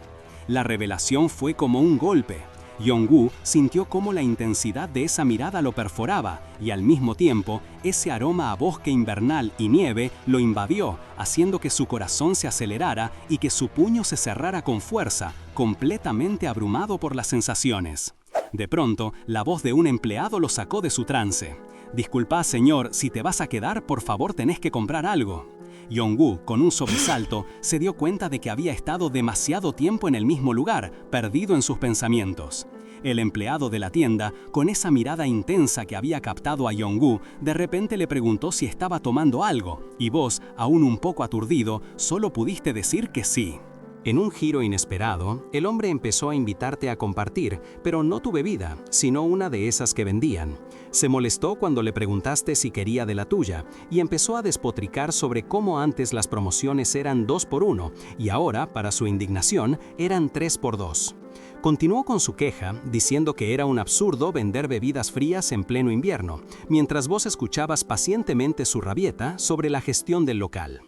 La revelación fue como un golpe. Yenwu sintió cómo la intensidad de esa mirada lo perforaba y al mismo tiempo ese aroma a bosque invernal y nieve lo invadió, haciendo que su corazón se acelerara y que su puño se cerrara con fuerza, completamente abrumado por las sensaciones. De pronto, la voz de un empleado lo sacó de su trance. «Disculpa, señor, si te vas a quedar, por favor tenés que comprar algo». Yenwu, con un sobresalto, se dio cuenta de que había estado demasiado tiempo en el mismo lugar, perdido en sus pensamientos. El empleado de la tienda, con esa mirada intensa que había captado a Yenwu, de repente le preguntó si estaba tomando algo, y vos, aún un poco aturdido, solo pudiste decir que sí. En un giro inesperado, el hombre empezó a invitarte a compartir, pero no tu bebida, sino una de esas que vendían. Se molestó cuando le preguntaste si quería de la tuya y empezó a despotricar sobre cómo antes las promociones eran 2 por 1 y ahora, para su indignación, eran 3 por 2. Continuó con su queja, diciendo que era un absurdo vender bebidas frías en pleno invierno, mientras vos escuchabas pacientemente su rabieta sobre la gestión del local.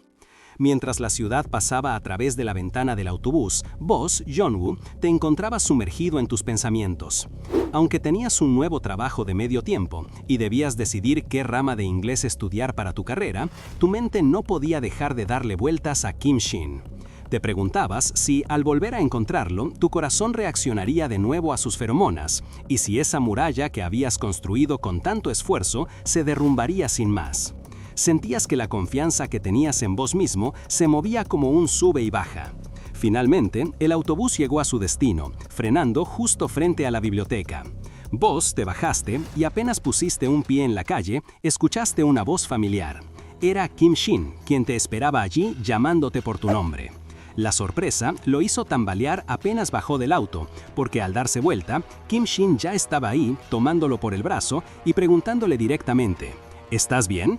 Mientras la ciudad pasaba a través de la ventana del autobús, vos, Yenwu, te encontrabas sumergido en tus pensamientos. Aunque tenías un nuevo trabajo de medio tiempo y debías decidir qué rama de inglés estudiar para tu carrera, tu mente no podía dejar de darle vueltas a Kim Shin. Te preguntabas si, al volver a encontrarlo, tu corazón reaccionaría de nuevo a sus feromonas, y si esa muralla que habías construido con tanto esfuerzo se derrumbaría sin más. Sentías que la confianza que tenías en vos mismo se movía como un sube y baja. Finalmente, el autobús llegó a su destino, frenando justo frente a la biblioteca. Vos te bajaste y apenas pusiste un pie en la calle, escuchaste una voz familiar. Era Kim Shin, quien te esperaba allí llamándote por tu nombre. La sorpresa lo hizo tambalear apenas bajó del auto, porque al darse vuelta, Kim Shin ya estaba ahí, tomándolo por el brazo y preguntándole directamente, ¿estás bien?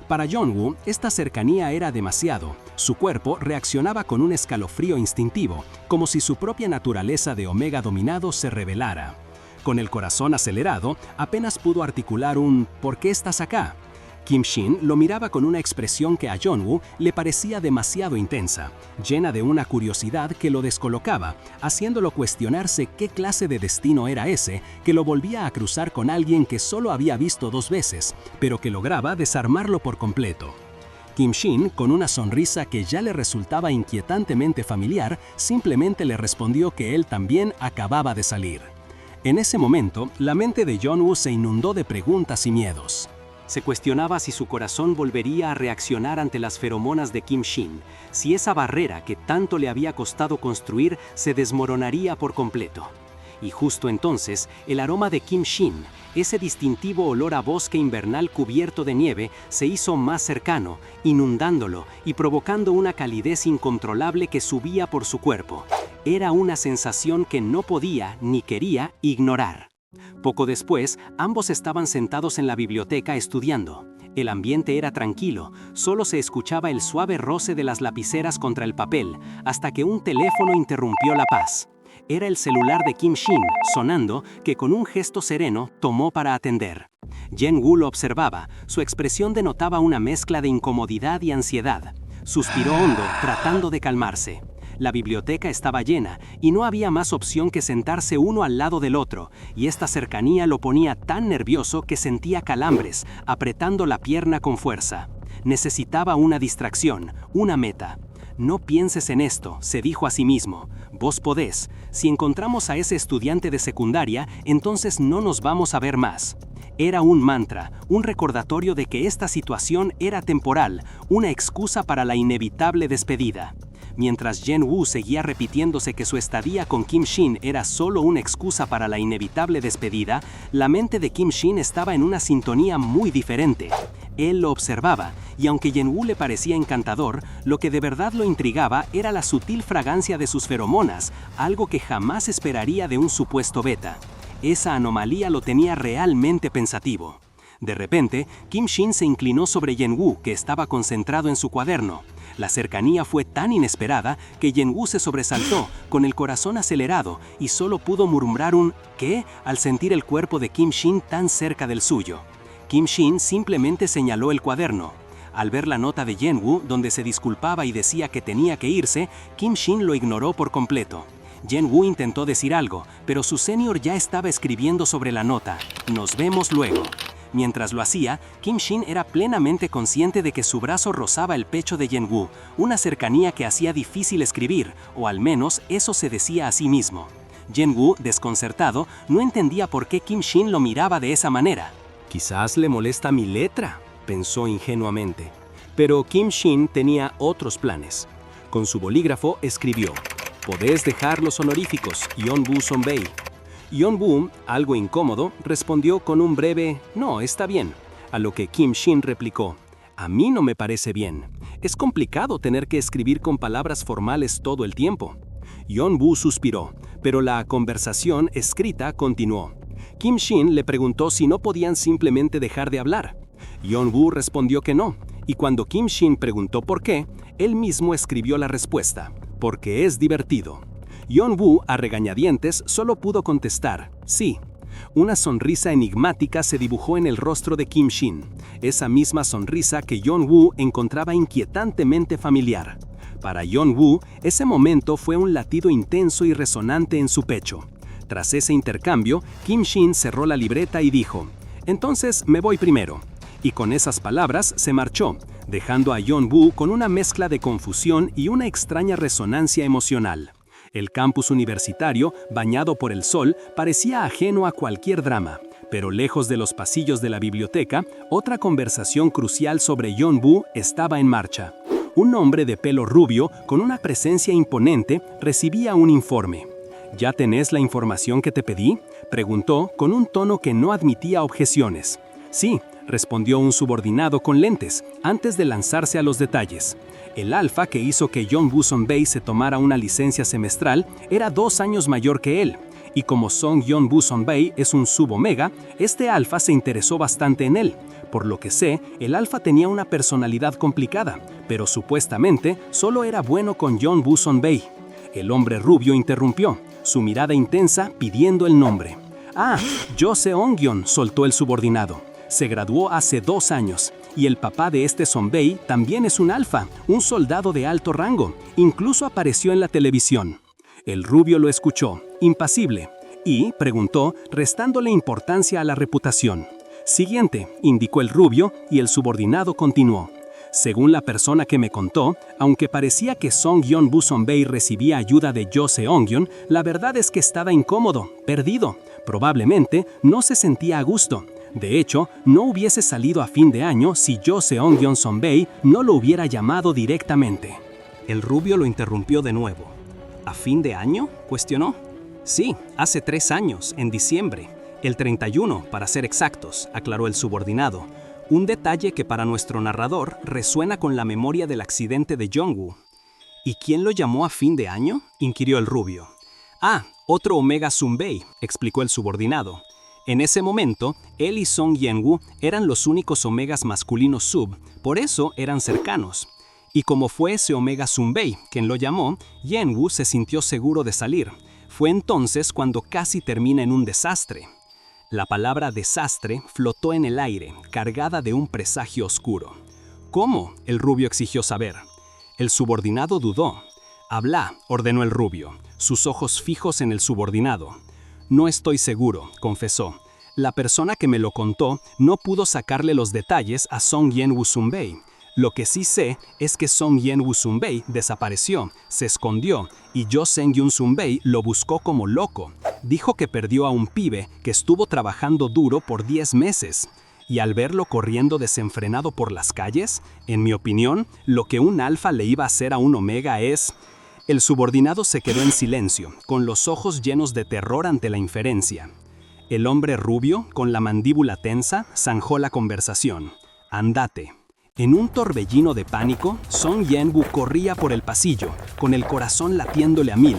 Para Jong-woo, esta cercanía era demasiado. Su cuerpo reaccionaba con un escalofrío instintivo, como si su propia naturaleza de Omega dominado se revelara. Con el corazón acelerado, apenas pudo articular un ¿por qué estás acá? Kim Shin lo miraba con una expresión que a Jong-woo le parecía demasiado intensa, llena de una curiosidad que lo descolocaba, haciéndolo cuestionarse qué clase de destino era ese que lo volvía a cruzar con alguien que solo había visto 2 veces, pero que lograba desarmarlo por completo. Kim Shin, con una sonrisa que ya le resultaba inquietantemente familiar, simplemente le respondió que él también acababa de salir. En ese momento, la mente de Jong-woo se inundó de preguntas y miedos. Se cuestionaba si su corazón volvería a reaccionar ante las feromonas de Kim Shin, si esa barrera que tanto le había costado construir se desmoronaría por completo. Y justo entonces, el aroma de Kim Shin, ese distintivo olor a bosque invernal cubierto de nieve, se hizo más cercano, inundándolo y provocando una calidez incontrolable que subía por su cuerpo. Era una sensación que no podía ni quería ignorar. Poco después, ambos estaban sentados en la biblioteca estudiando. El ambiente era tranquilo, solo se escuchaba el suave roce de las lapiceras contra el papel, hasta que un teléfono interrumpió la paz. Era el celular de Kim Shin, sonando, que con un gesto sereno tomó para atender. Jong-woo lo observaba, su expresión denotaba una mezcla de incomodidad y ansiedad. Suspiró hondo, tratando de calmarse. La biblioteca estaba llena y no había más opción que sentarse uno al lado del otro, y esta cercanía lo ponía tan nervioso que sentía calambres, apretando la pierna con fuerza. Necesitaba una distracción, una meta. No pienses en esto, se dijo a sí mismo. Vos podés. Si encontramos a ese estudiante de secundaria, entonces no nos vamos a ver más. Era un mantra, un recordatorio de que esta situación era temporal, una excusa para la inevitable despedida. Mientras Jong-woo seguía repitiéndose que su estadía con Kim Shin era solo una excusa para la inevitable despedida, la mente de Kim Shin estaba en una sintonía muy diferente. Él lo observaba, y aunque Jong-woo le parecía encantador, lo que de verdad lo intrigaba era la sutil fragancia de sus feromonas, algo que jamás esperaría de un supuesto beta. Esa anomalía lo tenía realmente pensativo. De repente, Kim Shin se inclinó sobre Jong-woo, que estaba concentrado en su cuaderno. La cercanía fue tan inesperada que Jong-woo se sobresaltó, con el corazón acelerado, y solo pudo murmurar un ¿qué? Al sentir el cuerpo de Kim Shin tan cerca del suyo. Kim Shin simplemente señaló el cuaderno. Al ver la nota de Jong-woo, donde se disculpaba y decía que tenía que irse, Kim Shin lo ignoró por completo. Jong-woo intentó decir algo, pero su senior ya estaba escribiendo sobre la nota. Nos vemos luego. Mientras lo hacía, Kim Shin era plenamente consciente de que su brazo rozaba el pecho de Jong-woo, una cercanía que hacía difícil escribir, o al menos eso se decía a sí mismo. Jong-woo, desconcertado, no entendía por qué Kim Shin lo miraba de esa manera. Quizás le molesta mi letra, pensó ingenuamente. Pero Kim Shin tenía otros planes. Con su bolígrafo escribió: podés dejar los honoríficos, Yeonwoo Sonbae. Yeonwoo, algo incómodo, respondió con un breve «no, está bien», a lo que Kim Shin replicó: «a mí no me parece bien. Es complicado tener que escribir con palabras formales todo el tiempo». Yeonwoo suspiró, pero la conversación escrita continuó. Kim Shin le preguntó si no podían simplemente dejar de hablar. Yeonwoo respondió que no, y cuando Kim Shin preguntó por qué, él mismo escribió la respuesta: «porque es divertido». Yeonwoo, a regañadientes, solo pudo contestar: «sí». Una sonrisa enigmática se dibujó en el rostro de Kim Shin, esa misma sonrisa que Yeonwoo encontraba inquietantemente familiar. Para Yeonwoo, ese momento fue un latido intenso y resonante en su pecho. Tras ese intercambio, Kim Shin cerró la libreta y dijo: «Entonces me voy primero». Y con esas palabras se marchó, dejando a Yeon-woo con una mezcla de confusión y una extraña resonancia emocional. El campus universitario, bañado por el sol, parecía ajeno a cualquier drama, pero lejos de los pasillos de la biblioteca, otra conversación crucial sobre Yeon-woo estaba en marcha. Un hombre de pelo rubio, con una presencia imponente, recibía un informe. «¿Ya tenés la información que te pedí?», preguntó con un tono que no admitía objeciones. «Sí», respondió un subordinado con lentes, antes de lanzarse a los detalles. El alfa que hizo que Yeon-woo Sun-bae se tomara una licencia semestral era 2 años mayor que él, y como Song Yeon-woo Sun-bae es un sub-omega, este alfa se interesó bastante en él. Por lo que sé, el alfa tenía una personalidad complicada, pero supuestamente solo era bueno con Yeon-woo Sun-bae. El hombre rubio interrumpió, su mirada intensa pidiendo el nombre. «Ah, Jo Seong-yeon», soltó el subordinado. Se graduó hace 2 años, y el papá de este Sun-bae también es un alfa, un soldado de alto rango, incluso apareció en la televisión. El rubio lo escuchó, impasible, y preguntó, restándole importancia a la reputación. «Siguiente», indicó el rubio, y el subordinado continuó. «Según la persona que me contó, aunque parecía que Song Yeon-woo Sun-bae recibía ayuda de Jo Seong-yeon, la verdad es que estaba incómodo, perdido. Probablemente no se sentía a gusto. De hecho, no hubiese salido a fin de año si Jo Seong-yeon Sun-bae no lo hubiera llamado directamente». El rubio lo interrumpió de nuevo. «¿A fin de año?», cuestionó. «Sí, hace 3 años, en diciembre. El 31, para ser exactos», aclaró el subordinado. Un detalle que para nuestro narrador resuena con la memoria del accidente de Yeon-woo. «¿Y quién lo llamó a fin de año?», inquirió el rubio. «Ah, otro Omega Sun-bae», explicó el subordinado. En ese momento, él y Song Yeon-woo eran los únicos omegas masculinos sub, por eso eran cercanos. Y como fue ese Omega Sun-bae quien lo llamó, Yeon-woo se sintió seguro de salir. Fue entonces cuando casi termina en un desastre. La palabra desastre flotó en el aire, cargada de un presagio oscuro. «¿Cómo?», el rubio exigió saber. El subordinado dudó. «Habla», ordenó el rubio, sus ojos fijos en el subordinado. «No estoy seguro», confesó. «La persona que me lo contó no pudo sacarle los detalles a Song Yeon-woo Sun-bae. Lo que sí sé es que Song Yeon-woo Sun-bae desapareció, se escondió, y Jo Seong-yeon Sun-bae lo buscó como loco. Dijo que perdió a un pibe que estuvo trabajando duro por 10 meses. Y al verlo corriendo desenfrenado por las calles, en mi opinión, lo que un alfa le iba a hacer a un omega es...». El subordinado se quedó en silencio, con los ojos llenos de terror ante la inferencia. El hombre rubio, con la mandíbula tensa, zanjó la conversación. «Andate». En un torbellino de pánico, Song Yeon-woo corría por el pasillo, con el corazón latiéndole a 1000.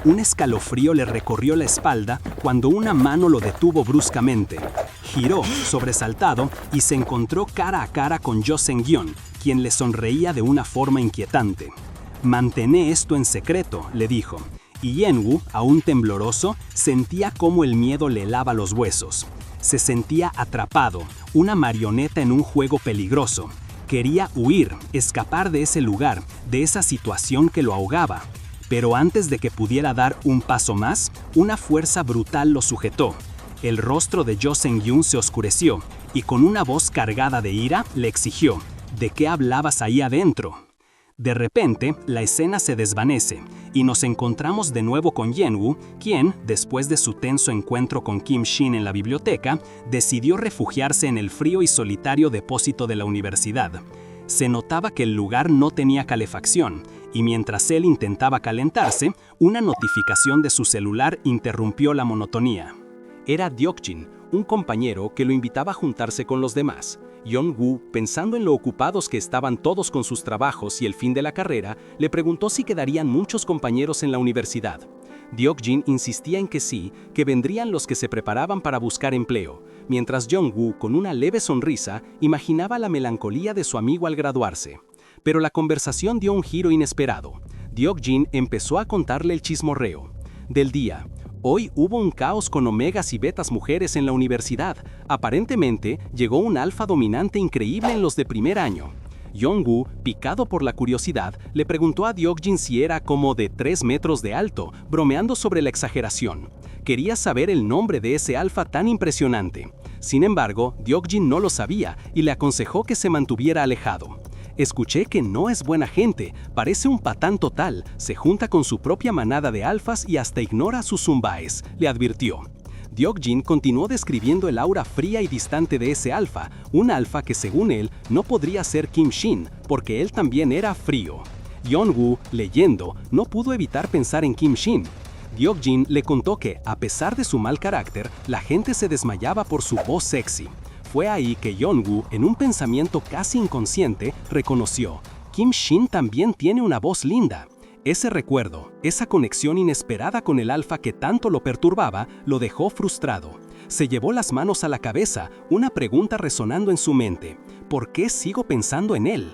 Un escalofrío le recorrió la espalda cuando una mano lo detuvo bruscamente. Giró, sobresaltado, y se encontró cara a cara con Jo Seong-yeon, quien le sonreía de una forma inquietante. «Mantené esto en secreto», le dijo, y Yeon-woo, aún tembloroso, sentía cómo el miedo le helaba los huesos. Se sentía atrapado, una marioneta en un juego peligroso. Quería huir, escapar de ese lugar, de esa situación que lo ahogaba. Pero antes de que pudiera dar un paso más, una fuerza brutal lo sujetó. El rostro de Jo Seong-yeon se oscureció, y con una voz cargada de ira le exigió: «¿De qué hablabas ahí adentro?». De repente, la escena se desvanece, y nos encontramos de nuevo con Yeon-woo, quien, después de su tenso encuentro con Kim Shin en la biblioteca, decidió refugiarse en el frío y solitario depósito de la universidad. Se notaba que el lugar no tenía calefacción, y mientras él intentaba calentarse, una notificación de su celular interrumpió la monotonía. Era Deok-jin, un compañero que lo invitaba a juntarse con los demás. Yeon-woo, pensando en lo ocupados que estaban todos con sus trabajos y el fin de la carrera, le preguntó si quedarían muchos compañeros en la universidad. Deok-jin insistía en que sí, que vendrían los que se preparaban para buscar empleo, mientras Yeon-woo, con una leve sonrisa, imaginaba la melancolía de su amigo al graduarse. Pero la conversación dio un giro inesperado. Deok-jin empezó a contarle el chismorreo del día. Hoy hubo un caos con omegas y betas mujeres en la universidad. Aparentemente, llegó un alfa dominante increíble en los de primer año. Yeon-woo, picado por la curiosidad, le preguntó a Deok-jin si era como de 3 metros de alto, bromeando sobre la exageración. quería saber el nombre de ese alfa tan impresionante. Sin embargo, Deokjin no lo sabía y le aconsejó que se mantuviera alejado. Escuché que no es buena gente, parece un patán total, se junta con su propia manada de alfas y hasta ignora a sus zumbaes, le advirtió. Deokjin continuó describiendo el aura fría y distante de ese alfa, un alfa que según él no podría ser Kim Shin, porque él también era frío. Yeonwoo, leyendo, no pudo evitar pensar en Kim Shin. Deokjin le contó que, a pesar de su mal carácter, la gente se desmayaba por su voz sexy. Fue ahí que Yeonwoo, en un pensamiento casi inconsciente, reconoció: Kim Shin también tiene una voz linda. Ese recuerdo, esa conexión inesperada con el alfa que tanto lo perturbaba, lo dejó frustrado. Se llevó las manos a la cabeza, una pregunta resonando en su mente: ¿por qué sigo pensando en él?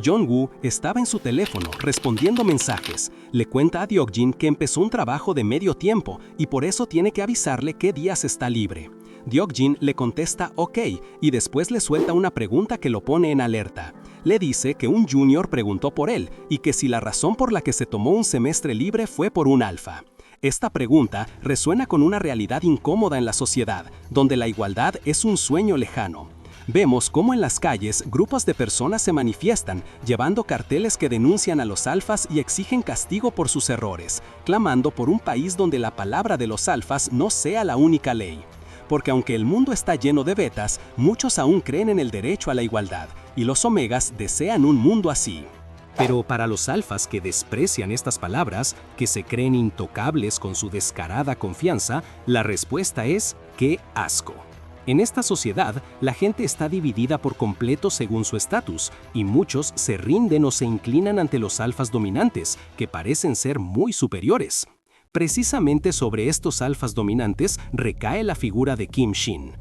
Yeonwoo estaba en su teléfono respondiendo mensajes. Le cuenta a Deokjin que empezó un trabajo de medio tiempo y por eso tiene que avisarle qué días está libre. Deokjin le contesta OK y después le suelta una pregunta que lo pone en alerta. Le dice que un junior preguntó por él y que si la razón por la que se tomó un semestre libre fue por un alfa. Esta pregunta resuena con una realidad incómoda en la sociedad, donde la igualdad es un sueño lejano. Vemos cómo en las calles grupos de personas se manifiestan, llevando carteles que denuncian a los alfas y exigen castigo por sus errores, clamando por un país donde la palabra de los alfas no sea la única ley. Porque aunque el mundo está lleno de betas, muchos aún creen en el derecho a la igualdad, y los omegas desean un mundo así. Pero para los alfas que desprecian estas palabras, que se creen intocables con su descarada confianza, la respuesta es: ¡qué asco! En esta sociedad, la gente está dividida por completo según su estatus, y muchos se rinden o se inclinan ante los alfas dominantes, que parecen ser muy superiores. Precisamente sobre estos alfas dominantes recae la figura de Kim Shin.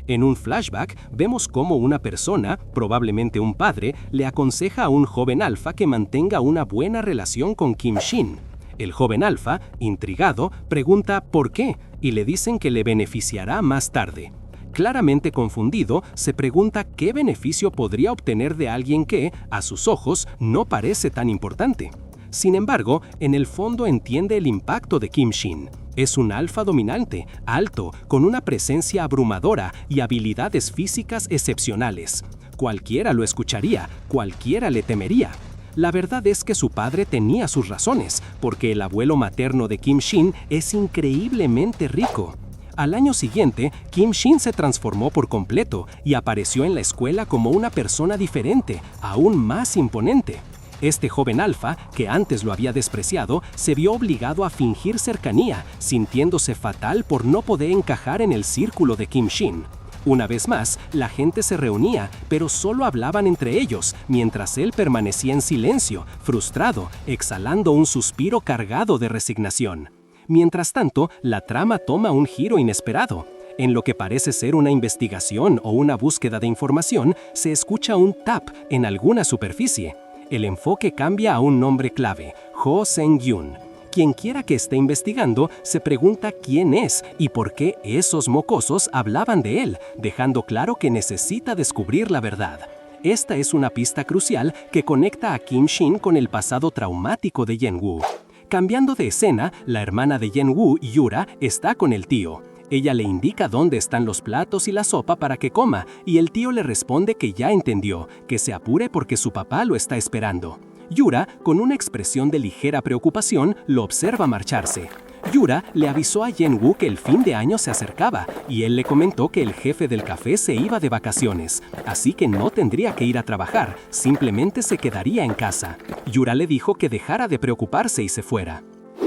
En un flashback vemos cómo una persona, probablemente un padre, le aconseja a un joven alfa que mantenga una buena relación con Kim Shin. El joven alfa, intrigado, pregunta ¿por qué? Y le dicen que le beneficiará más tarde. Claramente confundido, se pregunta qué beneficio podría obtener de alguien que, a sus ojos, no parece tan importante. Sin embargo, en el fondo entiende el impacto de Kim Shin. Es un alfa dominante, alto, con una presencia abrumadora y habilidades físicas excepcionales. Cualquiera lo escucharía, cualquiera le temería. La verdad es que su padre tenía sus razones, porque el abuelo materno de Kim Shin es increíblemente rico. Al año siguiente, Kim Shin se transformó por completo y apareció en la escuela como una persona diferente, aún más imponente. Este joven alfa, que antes lo había despreciado, se vio obligado a fingir cercanía, sintiéndose fatal por no poder encajar en el círculo de Kim Shin. Una vez más, la gente se reunía, pero solo hablaban entre ellos, mientras él permanecía en silencio, frustrado, exhalando un suspiro cargado de resignación. Mientras tanto, la trama toma un giro inesperado. En lo que parece ser una investigación o una búsqueda de información, se escucha un tap en alguna superficie. El enfoque cambia a un nombre clave, Ho Seung-yoon. Quien quiera que esté investigando se pregunta quién es y por qué esos mocosos hablaban de él, dejando claro que necesita descubrir la verdad. Esta es una pista crucial que conecta a Kim Shin con el pasado traumático de Yeonwoo. Cambiando de escena, la hermana de Yeonwoo, Yura, está con el tío. Ella le indica dónde están los platos y la sopa para que coma, y el tío le responde que ya entendió, que se apure porque su papá lo está esperando. Yura, con una expresión de ligera preocupación, lo observa marcharse. Yura le avisó a Yeonwoo que el fin de año se acercaba, y él le comentó que el jefe del café se iba de vacaciones, así que no tendría que ir a trabajar, simplemente se quedaría en casa. Yura le dijo que dejara de preocuparse y se fuera.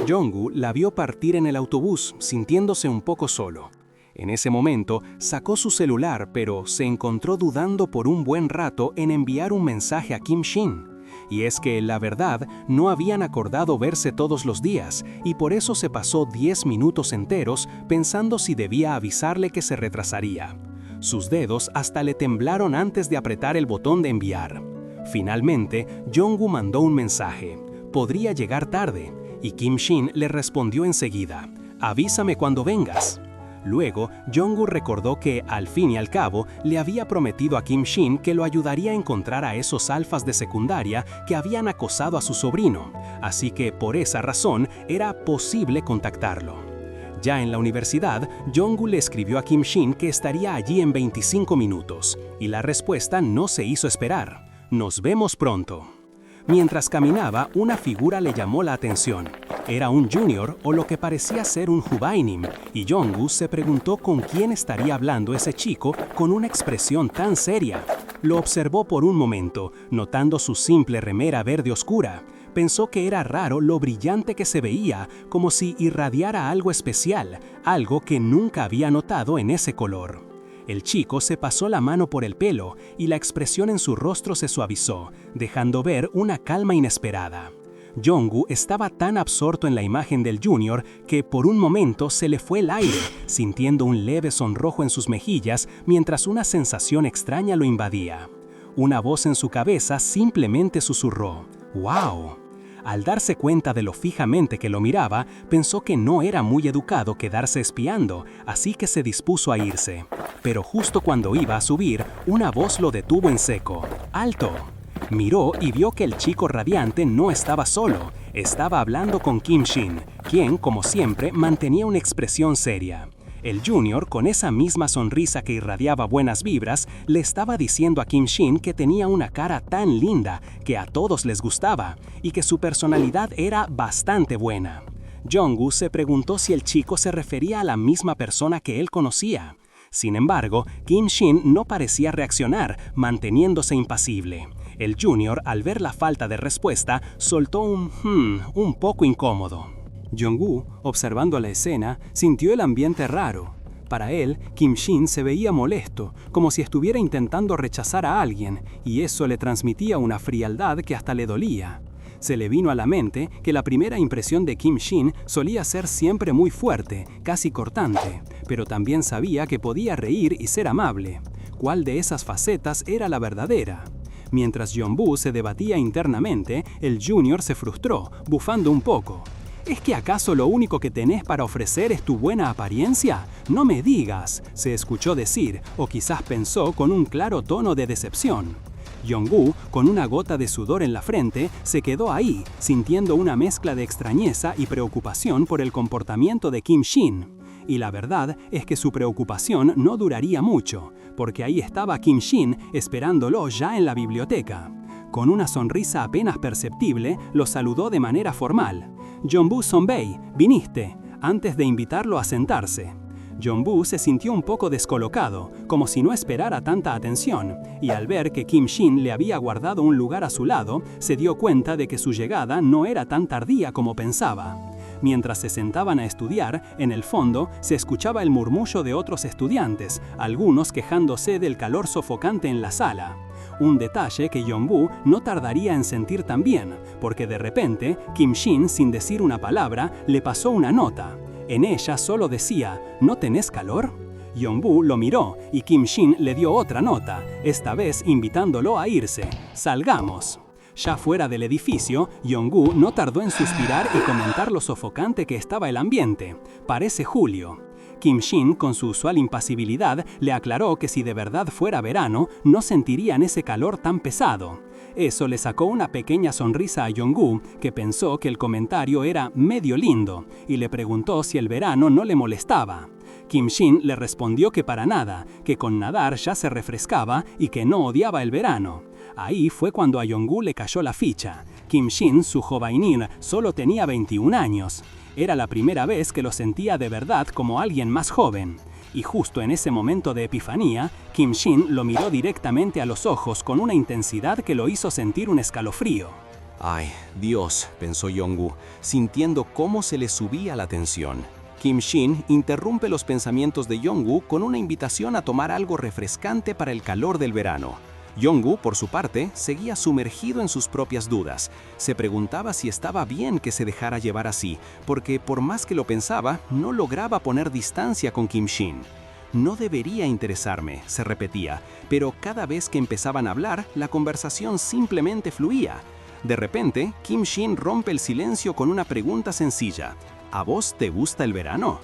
Yeonwoo la vio partir en el autobús, sintiéndose un poco solo. En ese momento, sacó su celular, pero se encontró dudando por un buen rato en enviar un mensaje a Kim Shin. Y es que, la verdad, no habían acordado verse todos los días, y por eso se pasó 10 minutos enteros pensando si debía avisarle que se retrasaría. Sus dedos hasta le temblaron antes de apretar el botón de enviar. Finalmente, Yeonwoo mandó un mensaje: podría llegar tarde, y Kim Shin le respondió enseguida: avísame cuando vengas. Luego, Yeonwoo recordó que, al fin y al cabo, le había prometido a Kim Shin que lo ayudaría a encontrar a esos alfas de secundaria que habían acosado a su sobrino, así que por esa razón era posible contactarlo. Ya en la universidad, Jong-woo le escribió a Kim Shin que estaría allí en 25 minutos, y la respuesta no se hizo esperar. Nos vemos pronto. Mientras caminaba, una figura le llamó la atención. Era un junior o lo que parecía ser un juvainim, y Jong-woo se preguntó con quién estaría hablando ese chico con una expresión tan seria. Lo observó por un momento, notando su simple remera verde oscura. Pensó que era raro lo brillante que se veía, como si irradiara algo especial, algo que nunca había notado en ese color. El chico se pasó la mano por el pelo y la expresión en su rostro se suavizó, dejando ver una calma inesperada. Jong-woo estaba tan absorto en la imagen del junior que por un momento se le fue el aire, sintiendo un leve sonrojo en sus mejillas mientras una sensación extraña lo invadía. Una voz en su cabeza simplemente susurró: ¡Wow! Al darse cuenta de lo fijamente que lo miraba, pensó que no era muy educado quedarse espiando, así que se dispuso a irse. Pero justo cuando iba a subir, una voz lo detuvo en seco. ¡Alto! Miró y vio que el chico radiante no estaba solo, estaba hablando con Kim Shin, quien, como siempre, mantenía una expresión seria. El junior, con esa misma sonrisa que irradiaba buenas vibras, le estaba diciendo a Kim Shin que tenía una cara tan linda que a todos les gustaba y que su personalidad era bastante buena. Jong-woo se preguntó si el chico se refería a la misma persona que él conocía. Sin embargo, Kim Shin no parecía reaccionar, manteniéndose impasible. El junior, al ver la falta de respuesta, soltó un poco incómodo. Jong-woo, observando la escena, sintió el ambiente raro. Para él, Kim Shin se veía molesto, como si estuviera intentando rechazar a alguien, y eso le transmitía una frialdad que hasta le dolía. Se le vino a la mente que la primera impresión de Kim Shin solía ser siempre muy fuerte, casi cortante, pero también sabía que podía reír y ser amable. ¿Cuál de esas facetas era la verdadera? Mientras Jong-woo se debatía internamente, el junior se frustró, bufando un poco. ¿Es que acaso lo único que tenés para ofrecer es tu buena apariencia? No me digas, se escuchó decir, o quizás pensó con un claro tono de decepción. Jong-woo, con una gota de sudor en la frente, se quedó ahí, sintiendo una mezcla de extrañeza y preocupación por el comportamiento de Kim Shin. Y la verdad es que su preocupación no duraría mucho, porque ahí estaba Kim Shin esperándolo ya en la biblioteca. Con una sonrisa apenas perceptible, lo saludó de manera formal. Jong-woo Sonbae, viniste, antes de invitarlo a sentarse. Jong-woo se sintió un poco descolocado, como si no esperara tanta atención, y al ver que Kim Shin le había guardado un lugar a su lado, se dio cuenta de que su llegada no era tan tardía como pensaba. Mientras se sentaban a estudiar, en el fondo se escuchaba el murmullo de otros estudiantes, algunos quejándose del calor sofocante en la sala. Un detalle que Jong-woo no tardaría en sentir también, porque de repente, Kim Shin, sin decir una palabra, le pasó una nota. En ella solo decía, ¿no tenés calor? Jong-woo lo miró y Kim Shin le dio otra nota, esta vez invitándolo a irse. ¡Salgamos! Ya fuera del edificio, Jong-woo no tardó en suspirar y comentar lo sofocante que estaba el ambiente. Parece julio. Kim Shin, con su usual impasibilidad, le aclaró que si de verdad fuera verano, no sentirían ese calor tan pesado. Eso le sacó una pequeña sonrisa a Jong-woo, que pensó que el comentario era medio lindo, y le preguntó si el verano no le molestaba. Kim Shin le respondió que para nada, que con nadar ya se refrescaba y que no odiaba el verano. Ahí fue cuando a Jong-woo le cayó la ficha. Kim Shin, su jovainir, solo tenía 21 años. Era la primera vez que lo sentía de verdad como alguien más joven. Y justo en ese momento de epifanía, Kim Shin lo miró directamente a los ojos con una intensidad que lo hizo sentir un escalofrío. Ay, Dios, pensó Jong-woo, sintiendo cómo se le subía la tensión. Kim Shin interrumpe los pensamientos de Jong-woo con una invitación a tomar algo refrescante para el calor del verano. Jong-woo, por su parte, seguía sumergido en sus propias dudas. Se preguntaba si estaba bien que se dejara llevar así, porque por más que lo pensaba, no lograba poner distancia con Kim Shin. No debería interesarme, se repetía, pero cada vez que empezaban a hablar, la conversación simplemente fluía. De repente, Kim Shin rompe el silencio con una pregunta sencilla. ¿A vos te gusta el verano?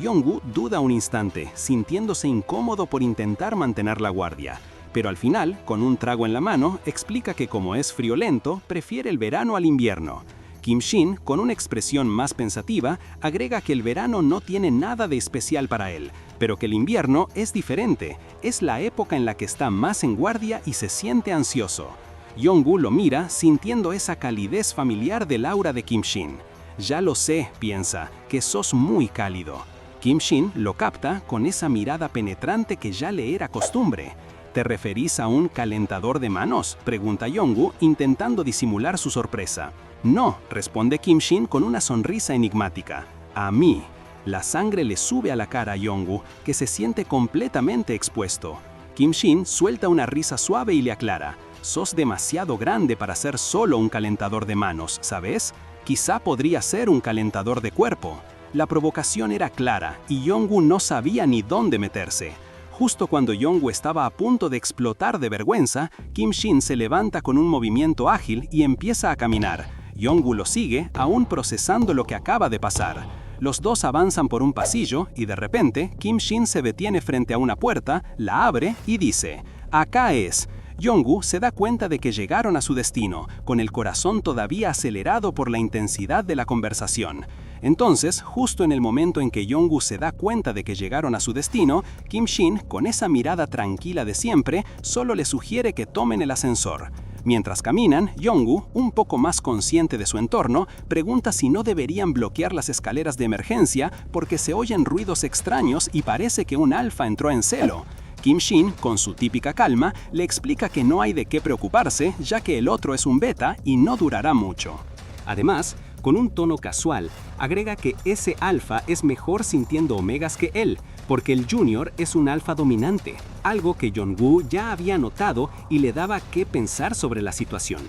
Jong-woo duda un instante, sintiéndose incómodo por intentar mantener la guardia. Pero al final, con un trago en la mano, explica que como es friolento, prefiere el verano al invierno. Kim Shin, con una expresión más pensativa, agrega que el verano no tiene nada de especial para él, pero que el invierno es diferente, es la época en la que está más en guardia y se siente ansioso. Yong-woo lo mira sintiendo esa calidez familiar del aura de Kim Shin. Ya lo sé, piensa, que sos muy cálido. Kim Shin lo capta con esa mirada penetrante que ya le era costumbre. ¿Te referís a un calentador de manos?, pregunta Yong-woo intentando disimular su sorpresa. No, responde Kim Shin con una sonrisa enigmática. A mí. La sangre le sube a la cara a Yong-woo, que se siente completamente expuesto. Kim Shin suelta una risa suave y le aclara. Sos demasiado grande para ser solo un calentador de manos, ¿sabes? Quizá podría ser un calentador de cuerpo. La provocación era clara y Yong-woo no sabía ni dónde meterse. Justo cuando Yong-woo estaba a punto de explotar de vergüenza, Kim Shin se levanta con un movimiento ágil y empieza a caminar. Yong-woo lo sigue, aún procesando lo que acaba de pasar. Los dos avanzan por un pasillo y de repente Kim Shin se detiene frente a una puerta, la abre y dice: «Acá es». Yong-woo se da cuenta de que llegaron a su destino, con el corazón todavía acelerado por la intensidad de la conversación. Entonces, justo en el momento en que Yong-woo se da cuenta de que llegaron a su destino, Kim Shin, con esa mirada tranquila de siempre, solo le sugiere que tomen el ascensor. Mientras caminan, Yong-woo, un poco más consciente de su entorno, pregunta si no deberían bloquear las escaleras de emergencia porque se oyen ruidos extraños y parece que un alfa entró en celo. Kim Shin, con su típica calma, le explica que no hay de qué preocuparse, ya que el otro es un beta y no durará mucho. Además, con un tono casual, agrega que ese alfa es mejor sintiendo omegas que él, porque el junior es un alfa dominante, algo que Yong-woo ya había notado y le daba qué pensar sobre la situación.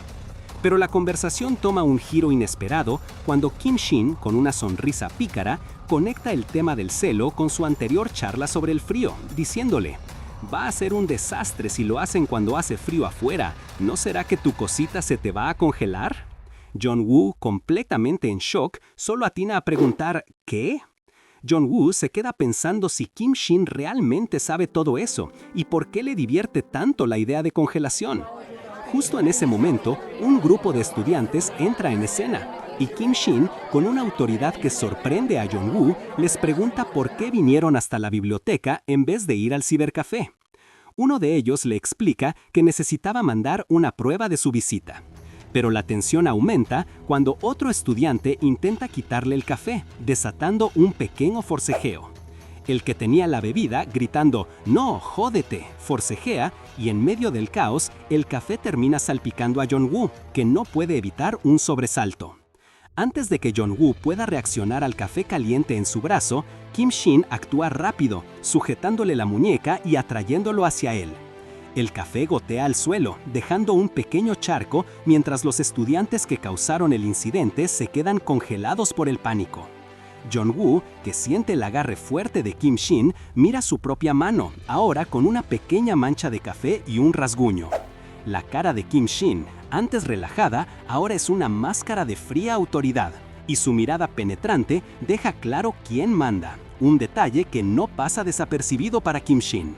Pero la conversación toma un giro inesperado cuando Kim Shin, con una sonrisa pícara, conecta el tema del celo con su anterior charla sobre el frío, diciéndole: «Va a ser un desastre si lo hacen cuando hace frío afuera, ¿no será que tu cosita se te va a congelar?». Yong-woo, completamente en shock, solo atina a preguntar ¿qué? Yong-woo se queda pensando si Kim Shin realmente sabe todo eso y por qué le divierte tanto la idea de congelación. Justo en ese momento, un grupo de estudiantes entra en escena y Kim Shin, con una autoridad que sorprende a Yong-woo, les pregunta por qué vinieron hasta la biblioteca en vez de ir al cibercafé. Uno de ellos le explica que necesitaba mandar una prueba de su visita. Pero la tensión aumenta cuando otro estudiante intenta quitarle el café, desatando un pequeño forcejeo. El que tenía la bebida, gritando «¡No, jódete!», forcejea y en medio del caos, el café termina salpicando a Yong-woo, que no puede evitar un sobresalto. Antes de que Yong-woo pueda reaccionar al café caliente en su brazo, Kim Shin actúa rápido, sujetándole la muñeca y atrayéndolo hacia él. El café gotea al suelo, dejando un pequeño charco mientras los estudiantes que causaron el incidente se quedan congelados por el pánico. Yong-woo, que siente el agarre fuerte de Kim Shin, mira su propia mano, ahora con una pequeña mancha de café y un rasguño. La cara de Kim Shin, antes relajada, ahora es una máscara de fría autoridad, y su mirada penetrante deja claro quién manda, un detalle que no pasa desapercibido para Kim Shin.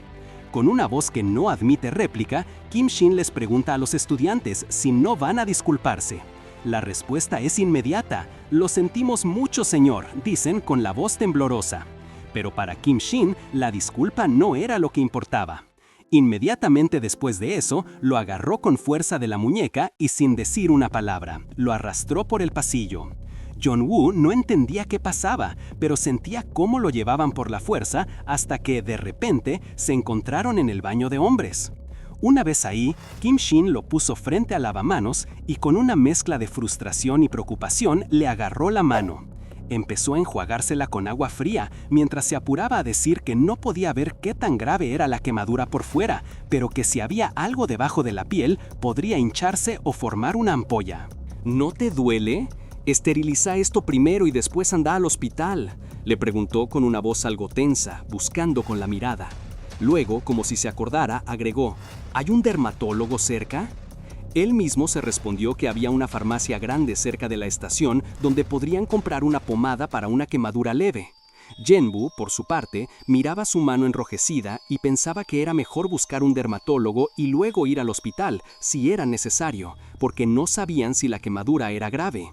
Con una voz que no admite réplica, Kim Shin les pregunta a los estudiantes si no van a disculparse. La respuesta es inmediata. «Lo sentimos mucho, señor», dicen con la voz temblorosa. Pero para Kim Shin, la disculpa no era lo que importaba. Inmediatamente después de eso, lo agarró con fuerza de la muñeca y sin decir una palabra, lo arrastró por el pasillo. Yong-woo no entendía qué pasaba, pero sentía cómo lo llevaban por la fuerza hasta que, de repente, se encontraron en el baño de hombres. Una vez ahí, Kim Shin lo puso frente al lavamanos y con una mezcla de frustración y preocupación le agarró la mano. Empezó a enjuagársela con agua fría mientras se apuraba a decir que no podía ver qué tan grave era la quemadura por fuera, pero que si había algo debajo de la piel podría hincharse o formar una ampolla. «¿No te duele? Esteriliza esto primero y después anda al hospital», le preguntó con una voz algo tensa, buscando con la mirada. Luego, como si se acordara, agregó: «¿Hay un dermatólogo cerca?». Él mismo se respondió que había una farmacia grande cerca de la estación donde podrían comprar una pomada para una quemadura leve. Yenbu, por su parte, miraba su mano enrojecida y pensaba que era mejor buscar un dermatólogo y luego ir al hospital, si era necesario, porque no sabían si la quemadura era grave.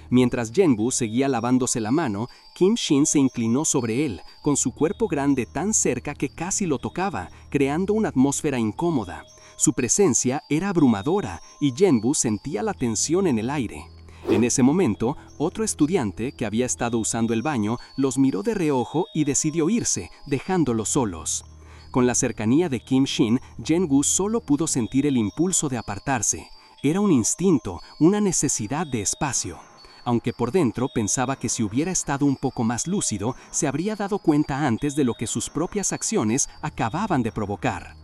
Mientras Jenbu seguía lavándose la mano, Kim Shin se inclinó sobre él, con su cuerpo grande tan cerca que casi lo tocaba, creando una atmósfera incómoda. Su presencia era abrumadora y Jenbu sentía la tensión en el aire. En ese momento, otro estudiante que había estado usando el baño los miró de reojo y decidió irse, dejándolos solos. Con la cercanía de Kim Shin, Jenbu solo pudo sentir el impulso de apartarse. Era un instinto, una necesidad de espacio. Aunque por dentro pensaba que si hubiera estado un poco más lúcido, se habría dado cuenta antes de lo que sus propias acciones acababan de provocar.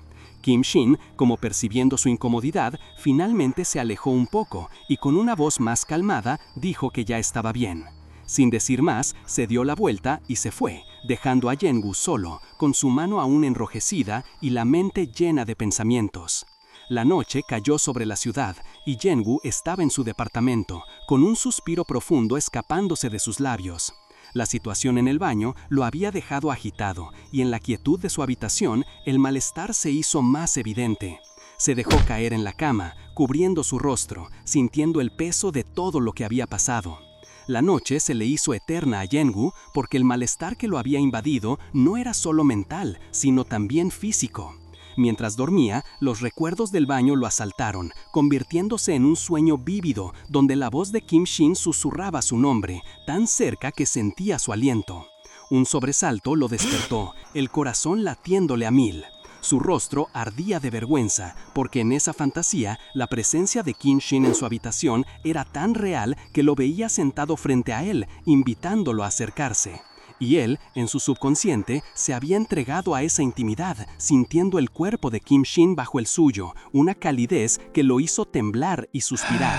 Kim Shin, como percibiendo su incomodidad, finalmente se alejó un poco y con una voz más calmada dijo que ya estaba bien. Sin decir más, se dio la vuelta y se fue, dejando a Jengu solo, con su mano aún enrojecida y la mente llena de pensamientos. La noche cayó sobre la ciudad y Jengu estaba en su departamento, con un suspiro profundo escapándose de sus labios. La situación en el baño lo había dejado agitado y en la quietud de su habitación el malestar se hizo más evidente. Se dejó caer en la cama, cubriendo su rostro, sintiendo el peso de todo lo que había pasado. La noche se le hizo eterna a Jengu porque el malestar que lo había invadido no era solo mental, sino también físico. Mientras dormía, los recuerdos del baño lo asaltaron, convirtiéndose en un sueño vívido donde la voz de Kim Shin susurraba su nombre, tan cerca que sentía su aliento. Un sobresalto lo despertó, el corazón latiéndole a 1000. Su rostro ardía de vergüenza, porque en esa fantasía la presencia de Kim Shin en su habitación era tan real que lo veía sentado frente a él, invitándolo a acercarse. Y él, en su subconsciente, se había entregado a esa intimidad, sintiendo el cuerpo de Kim Shin bajo el suyo, una calidez que lo hizo temblar y suspirar.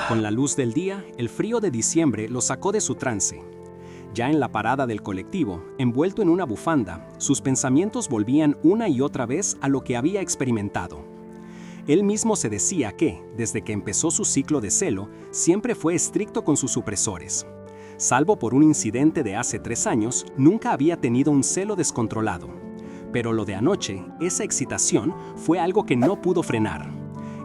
Con la luz del día, el frío de diciembre lo sacó de su trance. Ya en la parada del colectivo, envuelto en una bufanda, sus pensamientos volvían una y otra vez a lo que había experimentado. Él mismo se decía que, desde que empezó su ciclo de celo, siempre fue estricto con sus supresores. Salvo por un incidente de hace 3 años, nunca había tenido un celo descontrolado. Pero lo de anoche, esa excitación, fue algo que no pudo frenar.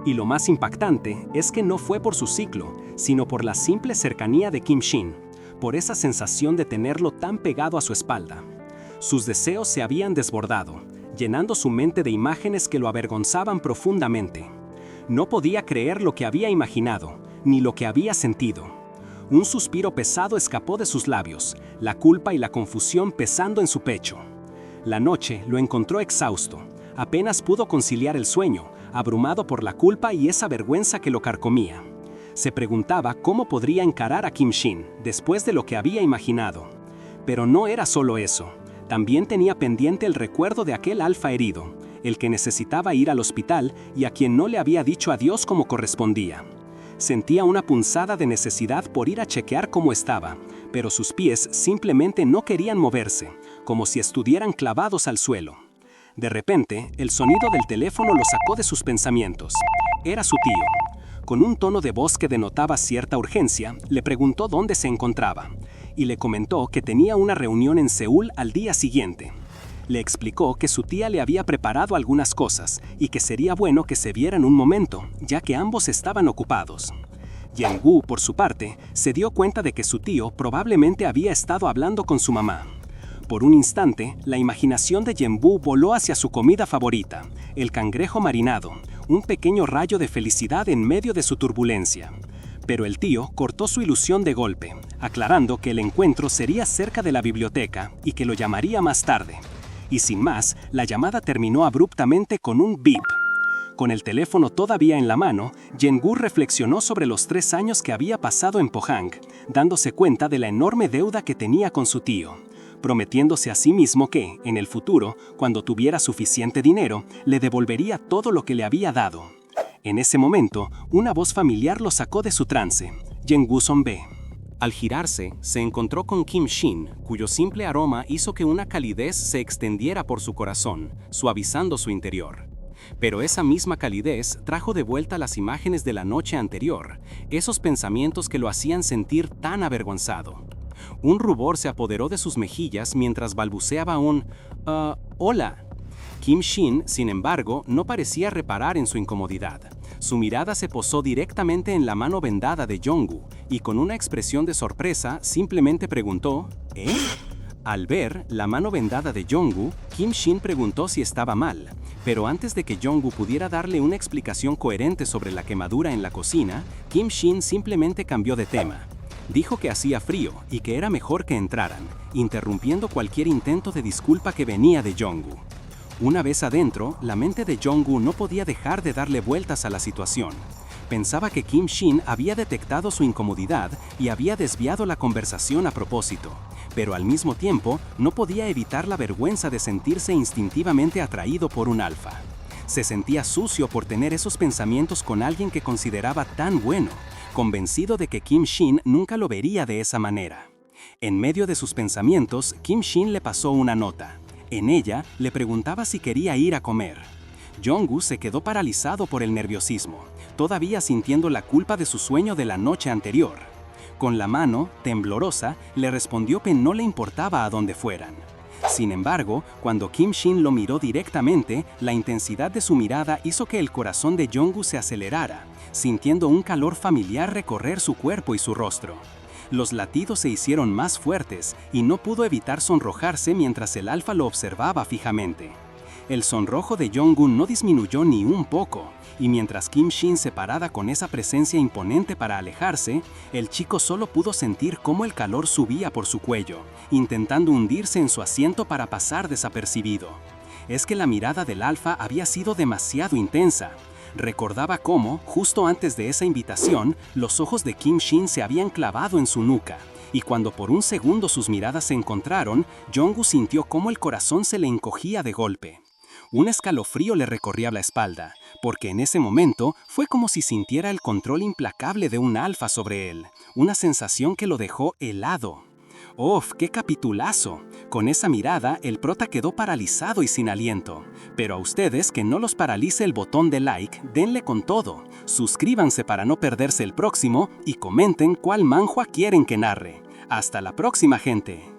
Y lo más impactante es que no fue por su ciclo, sino por la simple cercanía de Kim Shin, por esa sensación de tenerlo tan pegado a su espalda. Sus deseos se habían desbordado, llenando su mente de imágenes que lo avergonzaban profundamente. No podía creer lo que había imaginado, ni lo que había sentido. Un suspiro pesado escapó de sus labios, la culpa y la confusión pesando en su pecho. La noche lo encontró exhausto, apenas pudo conciliar el sueño, abrumado por la culpa y esa vergüenza que lo carcomía. Se preguntaba cómo podría encarar a Kim Shin después de lo que había imaginado. Pero no era solo eso, también tenía pendiente el recuerdo de aquel alfa herido, el que necesitaba ir al hospital y a quien no le había dicho adiós como correspondía. Sentía una punzada de necesidad por ir a chequear cómo estaba, pero sus pies simplemente no querían moverse, como si estuvieran clavados al suelo. De repente, el sonido del teléfono lo sacó de sus pensamientos. Era su tío. Con un tono de voz que denotaba cierta urgencia, le preguntó dónde se encontraba, y le comentó que tenía una reunión en Seúl al día siguiente. Le explicó que su tía le había preparado algunas cosas y que sería bueno que se vieran un momento, ya que ambos estaban ocupados. Jengu, por su parte, se dio cuenta de que su tío probablemente había estado hablando con su mamá. Por un instante, la imaginación de Jenbu voló hacia su comida favorita, el cangrejo marinado, un pequeño rayo de felicidad en medio de su turbulencia. Pero el tío cortó su ilusión de golpe, aclarando que el encuentro sería cerca de la biblioteca y que lo llamaría más tarde. Y sin más, la llamada terminó abruptamente con un bip. Con el teléfono todavía en la mano, Jengu reflexionó sobre los 3 años que había pasado en Pohang, dándose cuenta de la enorme deuda que tenía con su tío, prometiéndose a sí mismo que, en el futuro, cuando tuviera suficiente dinero, le devolvería todo lo que le había dado. En ese momento, una voz familiar lo sacó de su trance. Jengu Sonbe. Al girarse, se encontró con Kim Shin, cuyo simple aroma hizo que una calidez se extendiera por su corazón, suavizando su interior. Pero esa misma calidez trajo de vuelta las imágenes de la noche anterior, esos pensamientos que lo hacían sentir tan avergonzado. Un rubor se apoderó de sus mejillas mientras balbuceaba un «Hola». Kim Shin, sin embargo, no parecía reparar en su incomodidad. Su mirada se posó directamente en la mano vendada de Jong-woo y con una expresión de sorpresa simplemente preguntó, ¿eh? Al ver la mano vendada de Jong-woo, Kim Shin preguntó si estaba mal, pero antes de que Jong-woo pudiera darle una explicación coherente sobre la quemadura en la cocina, Kim Shin simplemente cambió de tema. Dijo que hacía frío y que era mejor que entraran, interrumpiendo cualquier intento de disculpa que venía de Jong-woo. Una vez adentro, la mente de Jong-woo no podía dejar de darle vueltas a la situación. Pensaba que Kim Shin había detectado su incomodidad y había desviado la conversación a propósito, pero al mismo tiempo no podía evitar la vergüenza de sentirse instintivamente atraído por un alfa. Se sentía sucio por tener esos pensamientos con alguien que consideraba tan bueno, convencido de que Kim Shin nunca lo vería de esa manera. En medio de sus pensamientos, Kim Shin le pasó una nota. En ella, le preguntaba si quería ir a comer. Jong-woo se quedó paralizado por el nerviosismo, todavía sintiendo la culpa de su sueño de la noche anterior. Con la mano, temblorosa, le respondió que no le importaba a dónde fueran. Sin embargo, cuando Kim Shin lo miró directamente, la intensidad de su mirada hizo que el corazón de Jong-woo se acelerara, sintiendo un calor familiar recorrer su cuerpo y su rostro. Los latidos se hicieron más fuertes y no pudo evitar sonrojarse mientras el alfa lo observaba fijamente. El sonrojo de Jong-woo no disminuyó ni un poco, y mientras Kim Shin se paraba con esa presencia imponente para alejarse, el chico solo pudo sentir cómo el calor subía por su cuello, intentando hundirse en su asiento para pasar desapercibido. Es que la mirada del alfa había sido demasiado intensa. Recordaba cómo, justo antes de esa invitación, los ojos de Kim Shin se habían clavado en su nuca, y cuando por un segundo sus miradas se encontraron, Jong-woo sintió cómo el corazón se le encogía de golpe. Un escalofrío le recorría la espalda, porque en ese momento fue como si sintiera el control implacable de un alfa sobre él, una sensación que lo dejó helado. ¡Uf, qué capitulazo! Con esa mirada, el prota quedó paralizado y sin aliento. Pero a ustedes que no los paralice el botón de like, denle con todo. Suscríbanse para no perderse el próximo y comenten cuál manhwa quieren que narre. ¡Hasta la próxima, gente!